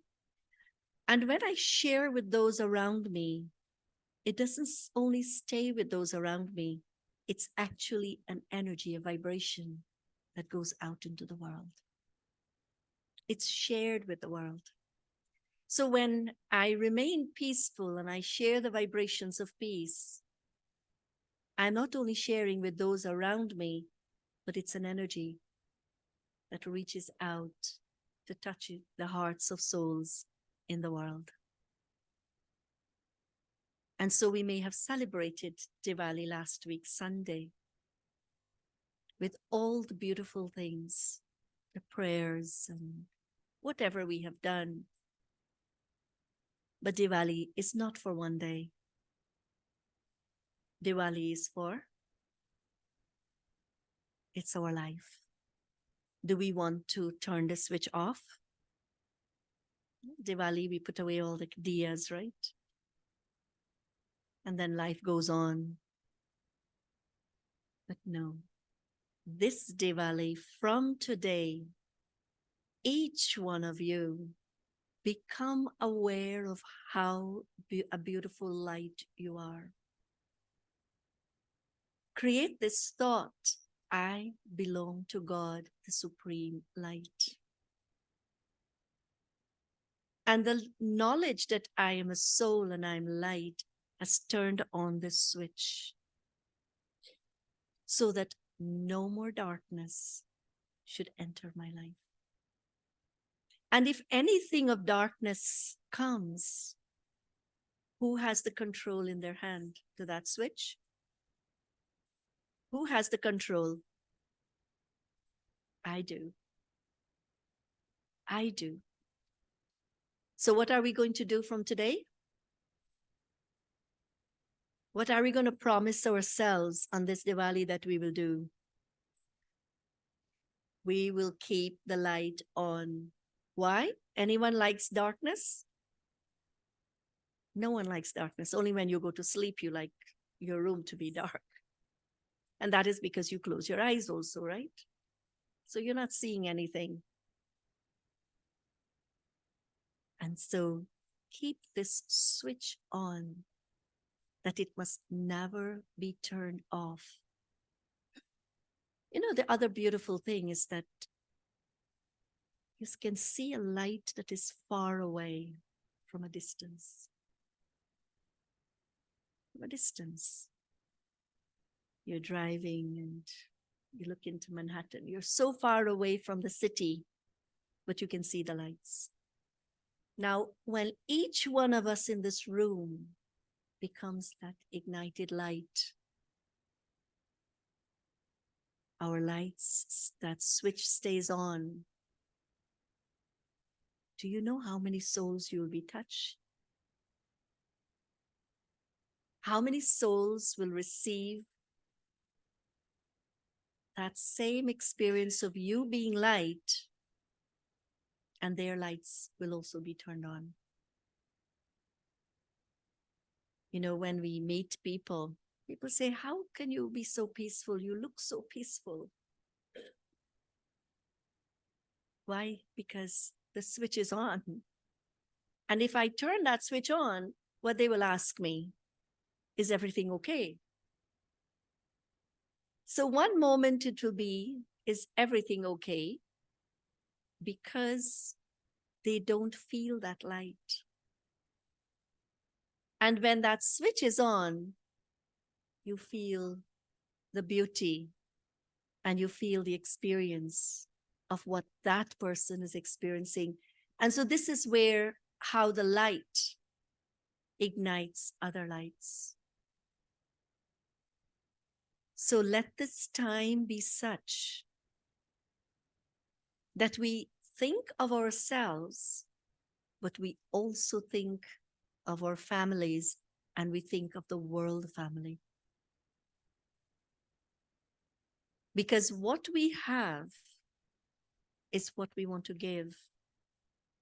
And when I share with those around me, it doesn't only stay with those around me, it's actually an energy, a vibration that goes out into the world. It's shared with the world. So when I remain peaceful and I share the vibrations of peace, I'm not only sharing with those around me, but it's an energy that reaches out to touch the hearts of souls in the world. And so we may have celebrated Diwali last week, Sunday, with all the beautiful things, the prayers and whatever we have done. But Diwali is not for one day. Diwali is it's our life. Do we want to turn the switch off? Diwali, we put away all the diyas, right? And then life goes on. But no, this Diwali, from today, each one of you become aware of how a beautiful light you are. Create this thought, I belong to God, the supreme light. And the knowledge that I am a soul and I'm light has turned on this switch so that no more darkness should enter my life. And if anything of darkness comes, who has the control in their hand to that switch? Who has the control? I do. I do. So what are we going to do from today? What are we going to promise ourselves on this Diwali that we will do? We will keep the light on. Why? Anyone likes darkness? No one likes darkness. Only when you go to sleep, you like your room to be dark. And that is because you close your eyes also, right? So you're not seeing anything. And so keep this switch on, that it must never be turned off. You know, the other beautiful thing is that you can see a light that is far away from a distance. From a distance. You're driving and you look into Manhattan. You're so far away from the city, but you can see the lights. Now, when each one of us in this room becomes that ignited light, our lights, that switch stays on. Do you know how many souls you will be touched? How many souls will receive that same experience of you being light, and their lights will also be turned on? You know, when we meet people, people say, how can you be so peaceful? You look so peaceful. Why? Because the switch is on. And if I turn that switch on, what they will ask me, is everything okay? So one moment it will be, is everything okay? Because they don't feel that light. And when that switch is on, you feel the beauty and you feel the experience of what that person is experiencing. And so this is where how the light ignites other lights. So let this time be such that we think of ourselves, but we also think of our families and we think of the world family. Because what we have is what we want to give.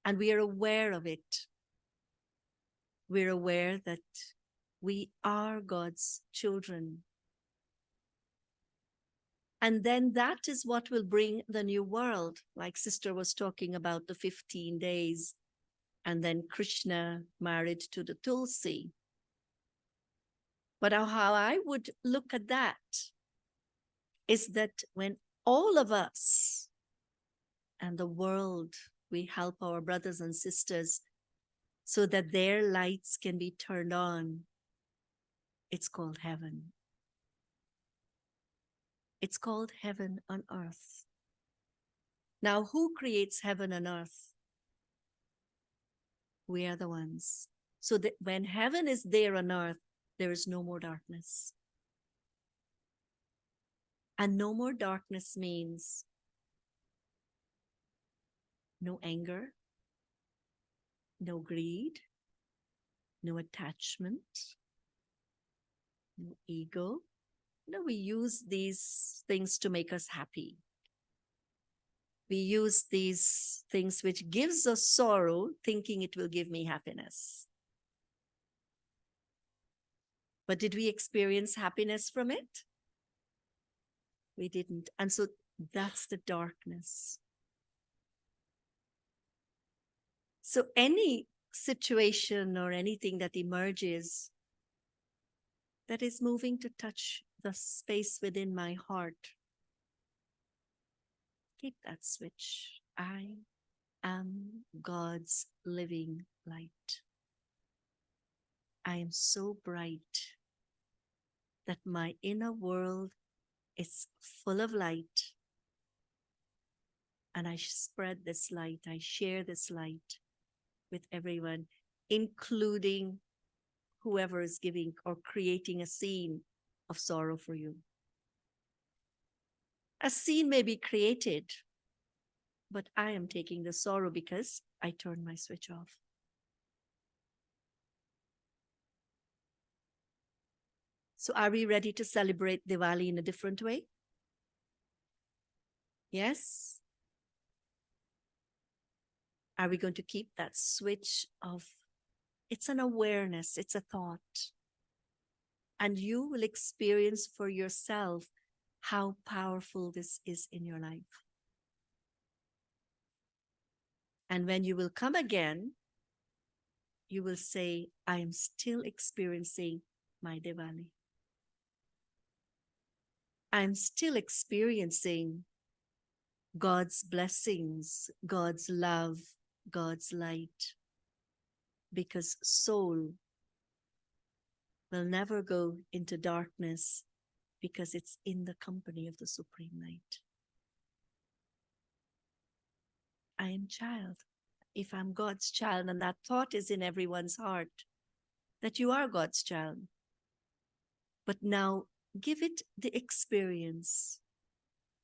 And we are aware of it. We're aware that we are God's children. And then that is what will bring the new world. Like Sister was talking about the 15 days, and then Krishna married to the Tulsi. But how I would look at that is that when all of us and the world, we help our brothers and sisters so that their lights can be turned on. It's called heaven. It's called heaven on earth. Now, who creates heaven on earth? We are the ones. So that when heaven is there on earth, there is no more darkness. And no more darkness means no anger, no greed, no attachment, no ego. No, we use these things to make us happy. We use these things which gives us sorrow, thinking it will give me happiness. But did we experience happiness from it? We didn't. And so that's the darkness. So any situation or anything that emerges that is moving to touch the space within my heart, keep that switch. I am God's living light. I am so bright that my inner world is full of light. And I spread this light, I share this light with everyone, including whoever is giving or creating a scene of sorrow for you. A scene may be created, but I am taking the sorrow because I turned my switch off. So are we ready to celebrate Diwali in a different way? Yes? Are we going to keep that switch of, it's an awareness, it's a thought. And you will experience for yourself how powerful this is in your life. And when you will come again, you will say, I am still experiencing my Diwali. I'm still experiencing God's blessings, God's love, God's light. Because soul will never go into darkness because it's in the company of the Supreme Light. I am child. If I'm God's child, and that thought is in everyone's heart, that you are God's child. But now give it the experience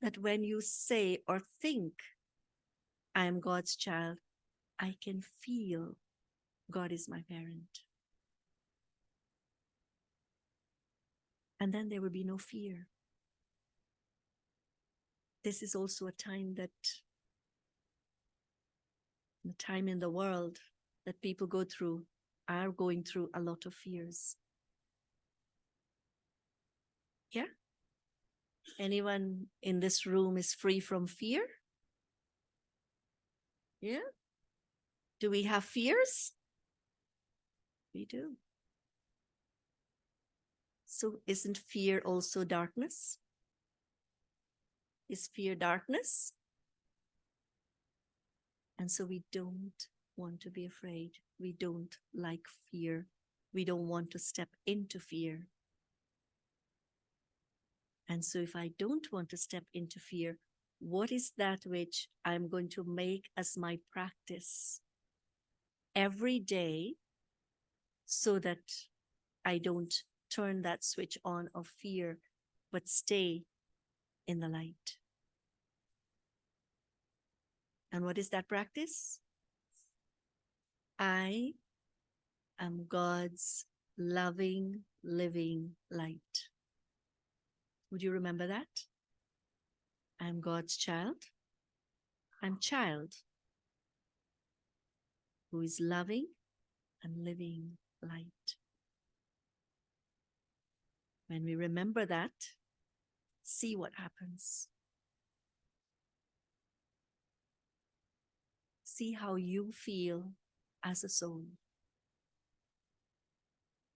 that when you say or think, I am God's child, I can feel God is my parent. And then there will be no fear. This is also a time that, the time in the world that people are going through a lot of fears. Yeah? Anyone in this room is free from fear? Yeah? Do we have fears? We do. So isn't fear also darkness? Is fear darkness? And so we don't want to be afraid. We don't like fear. We don't want to step into fear. And so if I don't want to step into fear, what is that which I'm going to make as my practice every day so that I don't turn that switch on of fear, but stay in the light? And what is that practice? I am God's loving, living light. Would you remember that? I'm God's child. I'm child who is loving and living light. When we remember that, see what happens. See how you feel as a soul.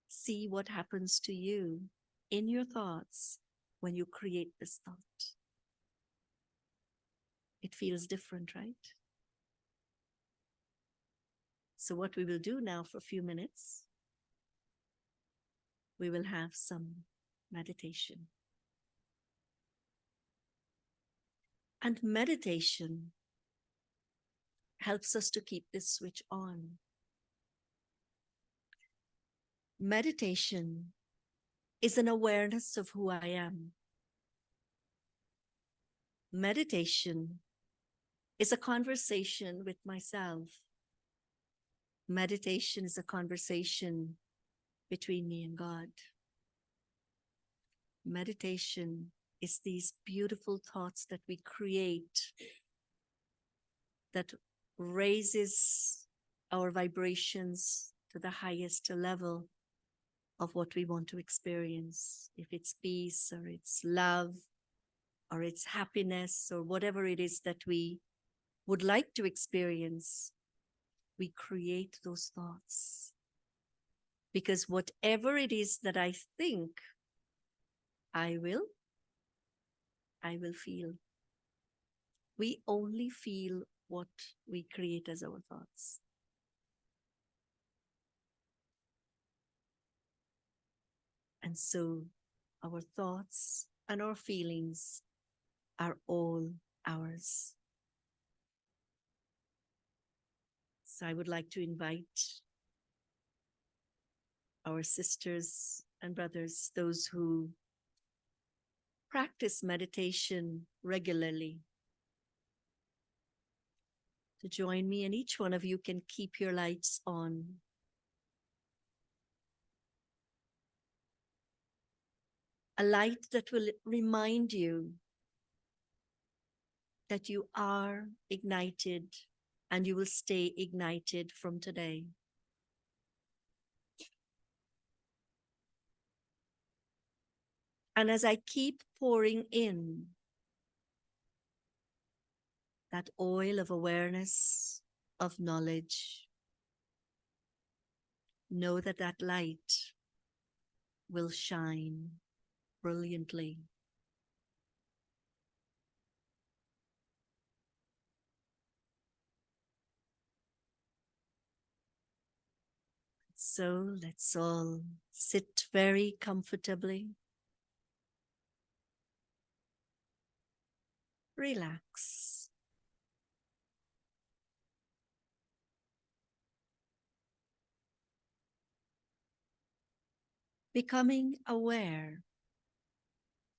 See what happens to you in your thoughts when you create this thought. It feels different, right? So what we will do now for a few minutes, we will have some meditation. And meditation helps us to keep this switch on. Meditation is an awareness of who I am. Meditation is a conversation with myself. Meditation is a conversation between me and God. Meditation is these beautiful thoughts that we create that raises our vibrations to the highest level of what we want to experience. If it's peace or it's love or it's happiness or whatever it is that we would like to experience, we create those thoughts. Because whatever it is that I think, I will feel. We only feel what we create as our thoughts. And so our thoughts and our feelings are all ours. So I would like to invite our sisters and brothers, those who practice meditation regularly, to join me, and each one of you can keep your lights on. A light that will remind you that you are ignited and you will stay ignited from today. And as I keep pouring in that oil of awareness, of knowledge, know that that light will shine brilliantly. So let's all sit very comfortably. Relax. Becoming aware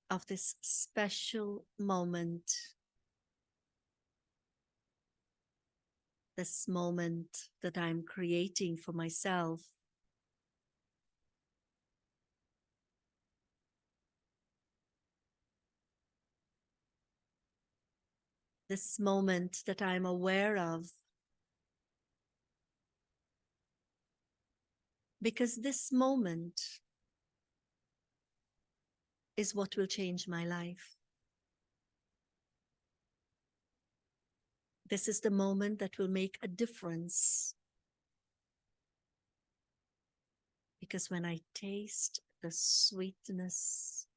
of this special moment, this moment that I'm creating for myself. This moment that I'm aware of, because this moment is what will change my life. This is the moment that will make a difference. Because when I taste the sweetness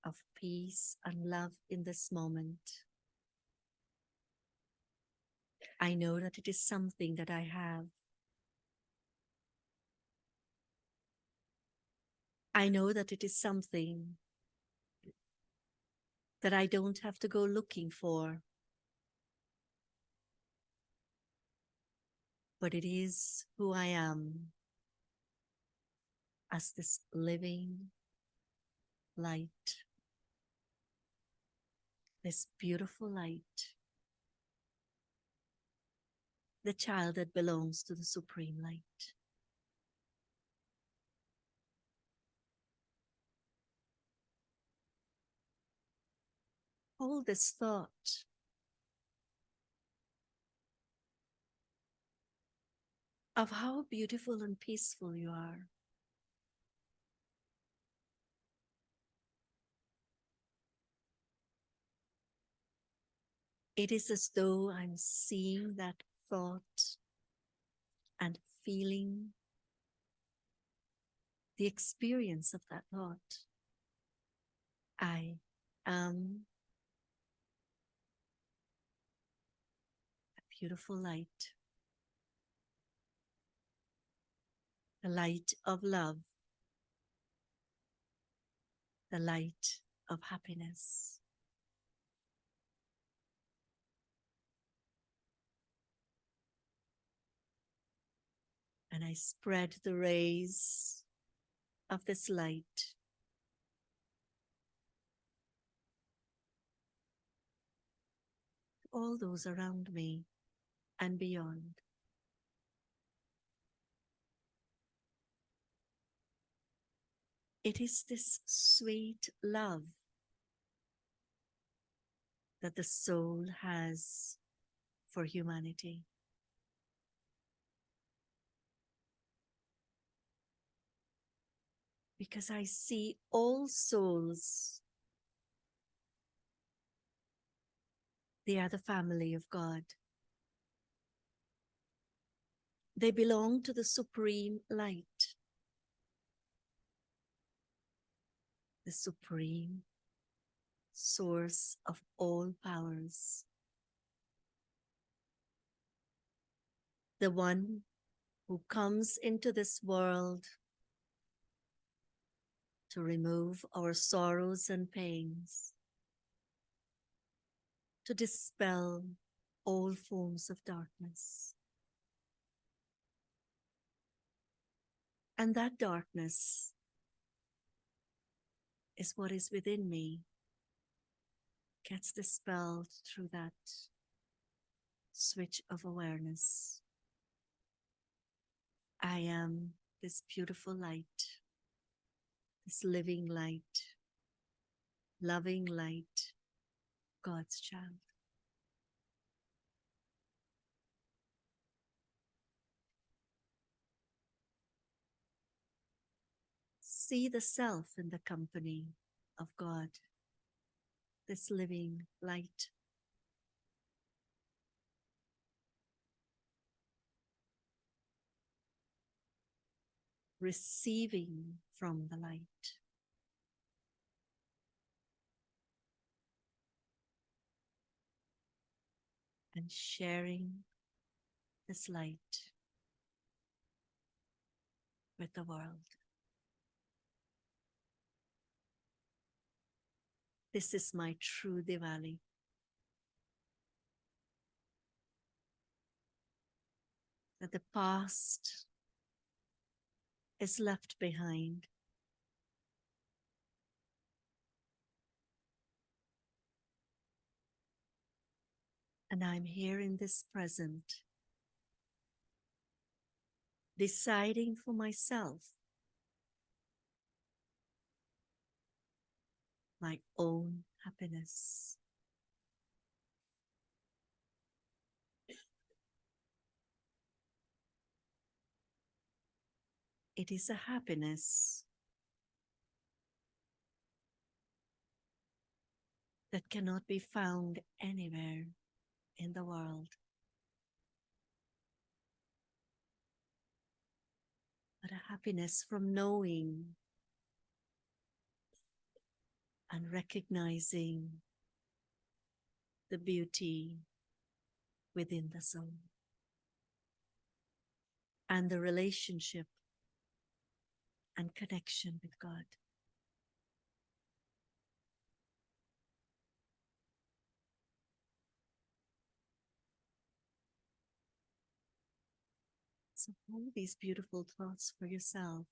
of peace and love in this moment, I know that it is something that I have. I know that it is something that I don't have to go looking for. But it is who I am as this living light, this beautiful light, the child that belongs to the Supreme Light. Hold this thought of how beautiful and peaceful you are. It is as though I'm seeing that thought and feeling the experience of that thought. I am a beautiful light. the light of love, the light of happiness. And I spread the rays of this light to all those around me and beyond. It is this sweet love that the soul has for humanity. Because I see all souls, they are the family of God. They belong to the supreme light, the supreme source of all powers, the one who comes into this world to remove our sorrows and pains, to dispel all forms of darkness. And that darkness is what is within me, gets dispelled through that switch of awareness. I am this beautiful light, this living light, loving light, God's child. See the self in the company of God, this living light. Receiving from the light. And sharing this light with the world. This is my true Diwali. That the past is left behind. And I'm here in this present, deciding for myself my own happiness. It is a happiness that cannot be found anywhere in the world. But a happiness from knowing and recognizing the beauty within the soul and the relationship and connection with God. So hold these beautiful thoughts for yourself.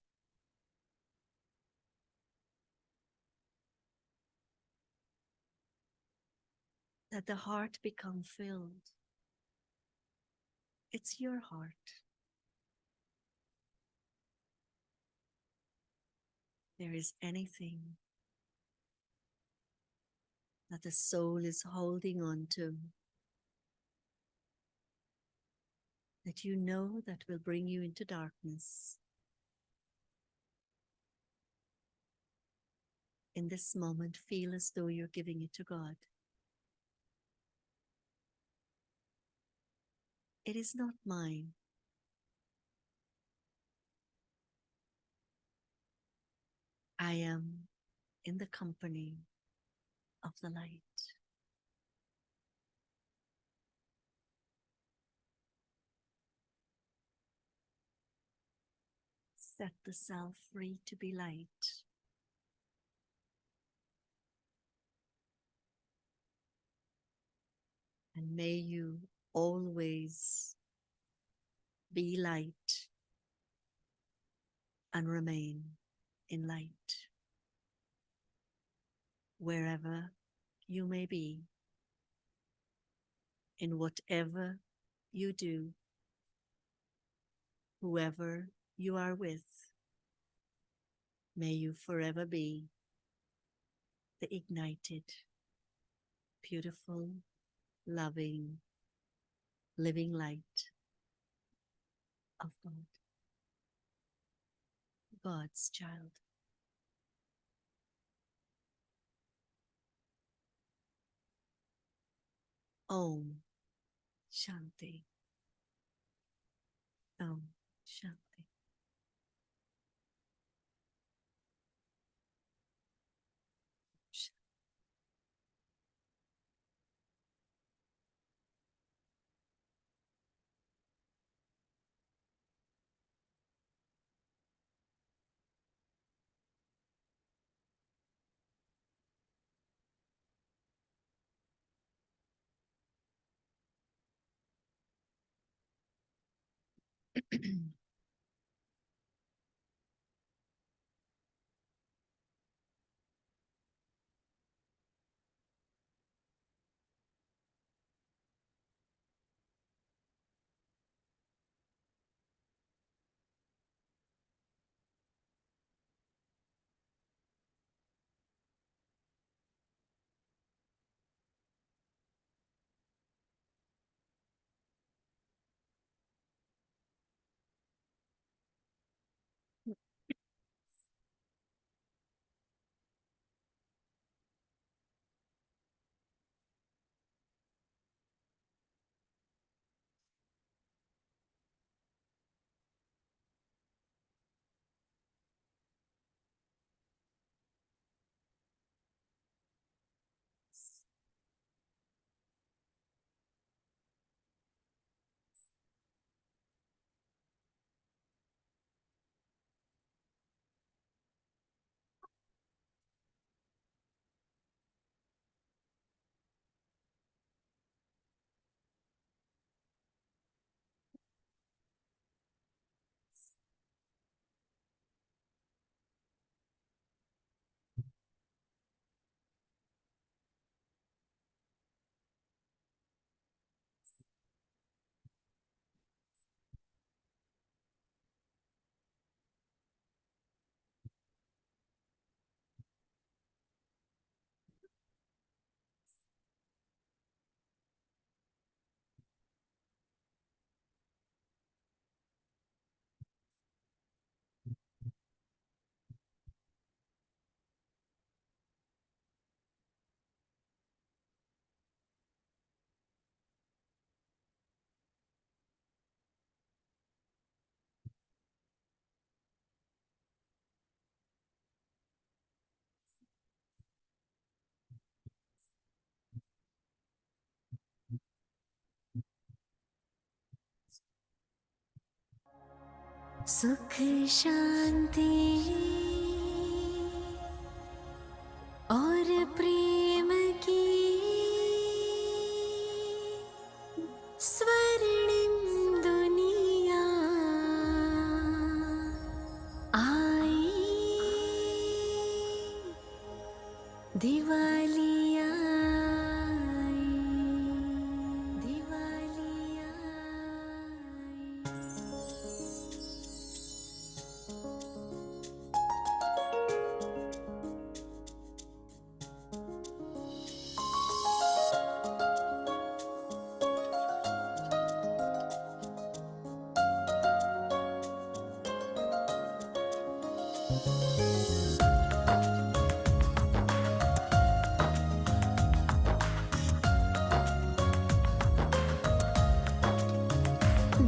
Let the heart become filled. It's your heart. There is anything that the soul is holding on to that you know that will bring you into darkness. In this moment, feel as though you're giving it to God. It is not mine. I am in the company of the light. Set the self free to be light. And may you always be light and remain in light wherever you may be, in whatever you do, whoever you are with. May you forever be the ignited, beautiful, loving, living light of God, God's child. Om Shanti. Om Shanti. सुख शांति और प्रेम की स्वर्णिम दुनिया आई, दिवाली आई, दिवाली आई।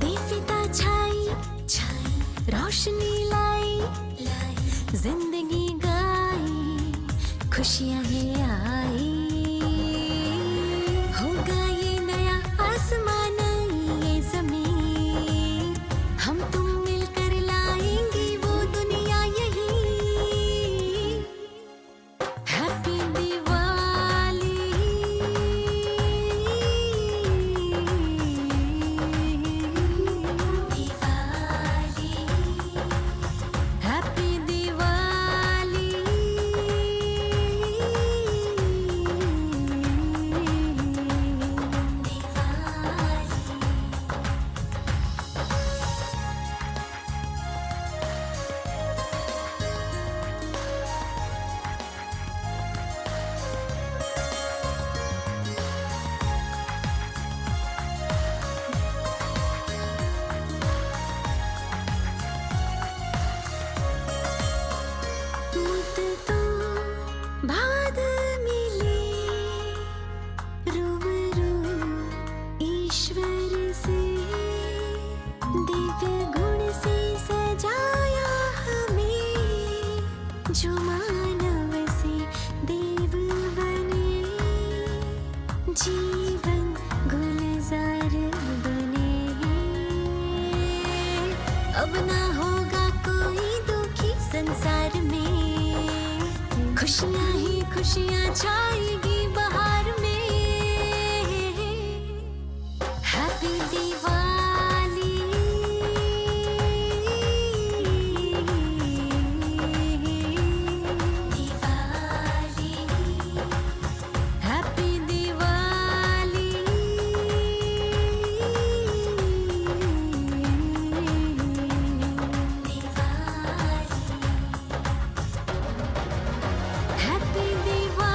दीपिता छाई छाई, रोशनी लाई लाई, जिंदगी गाई, खुशियां ही आई। होगा ये नया आसमान, ये जमीन, हम तुम मिलकर लाएंगे वो अब ना होगा कोई दुखी संसार में, खुशियाँ ही खुशियाँ छाएगी बहार में। Happy Diwali, Diwali, happy Diwali, happy Diwali,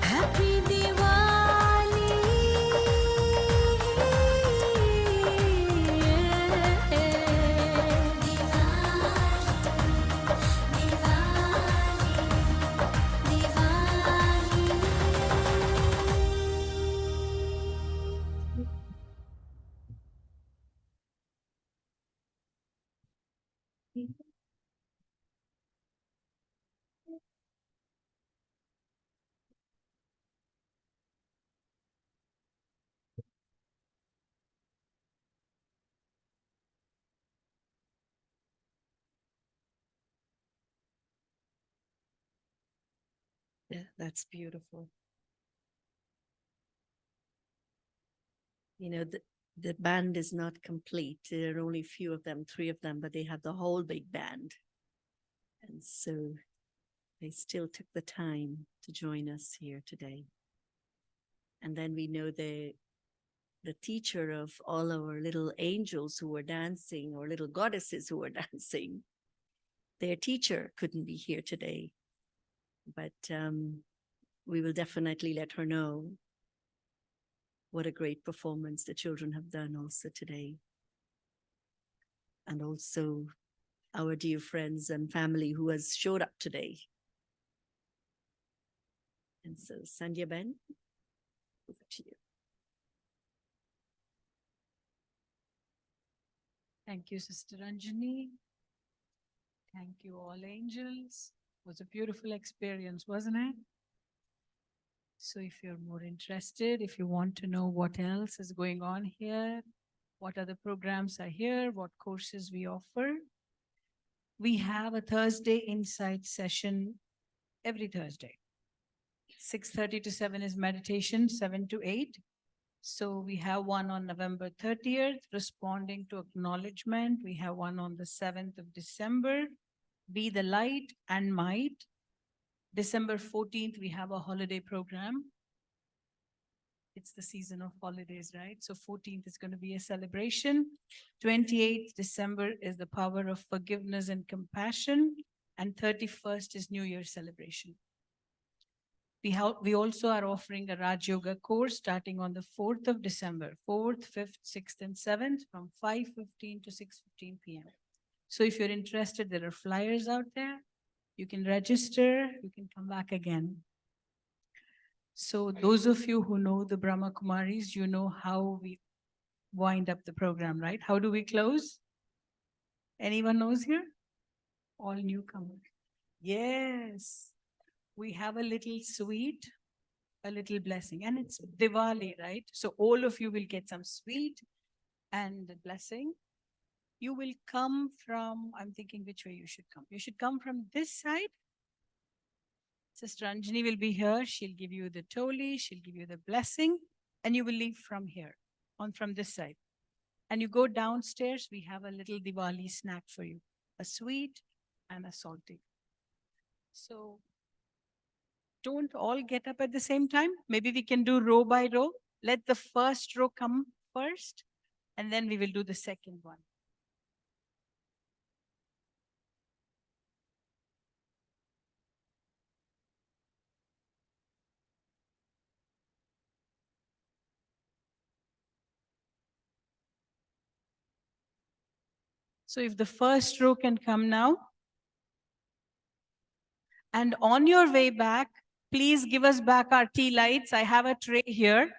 happy Diwali, Yeah, that's beautiful. You know, the band is not complete. There are only a few of them, 3 of them, but they have the whole big band. And so they still took the time to join us here today. And then we know the teacher of all our little angels who were dancing, or little goddesses who were dancing, their teacher couldn't be here today. But we will definitely let her know what a great performance the children have done also today. And also our dear friends and family who has showed up today. And so, Sandhya Ben, over to you. Thank you, Sister Anjani. Thank you, all angels. It was a beautiful experience, wasn't it? So if you're more interested, if you want to know what else is going on here, what other programs are here, what courses we offer, we have a Thursday Insight session every Thursday. 6:30 to 7 is meditation, 7 to 8. So we have one on November 30th, responding to acknowledgement. We have one on the 7th of December, Be the Light and Might. December 14th, we have a holiday program. It's the season of holidays, right? So 14th is going to be a celebration. 28th December is the power of forgiveness and compassion. And 31st is New Year celebration. We also are offering a Raj Yoga course starting on the 4th of December, 4th, 5th, 6th, and 7th from 5:15 to 6:15 p.m. So if you're interested, there are flyers out there. You can register, you can come back again. So those of you who know the Brahma Kumaris, you know how we wind up the program, right? How do we close? Anyone knows here? All newcomers. Yes. We have a little sweet, a little blessing. And it's Diwali, right? So all of you will get some sweet and a blessing. You will come from, I'm thinking which way you should come. You should come from this side. Sister Anjani will be here. She'll give you the toli, she'll give you the blessing, and you will leave from here, from this side. And you go downstairs, we have a little Diwali snack for you, a sweet and a salty. So don't all get up at the same time. Maybe we can do row by row. Let the first row come first, and then we will do the second one. So if the first row can come now. And on your way back, please give us back our tea lights. I have a tray here.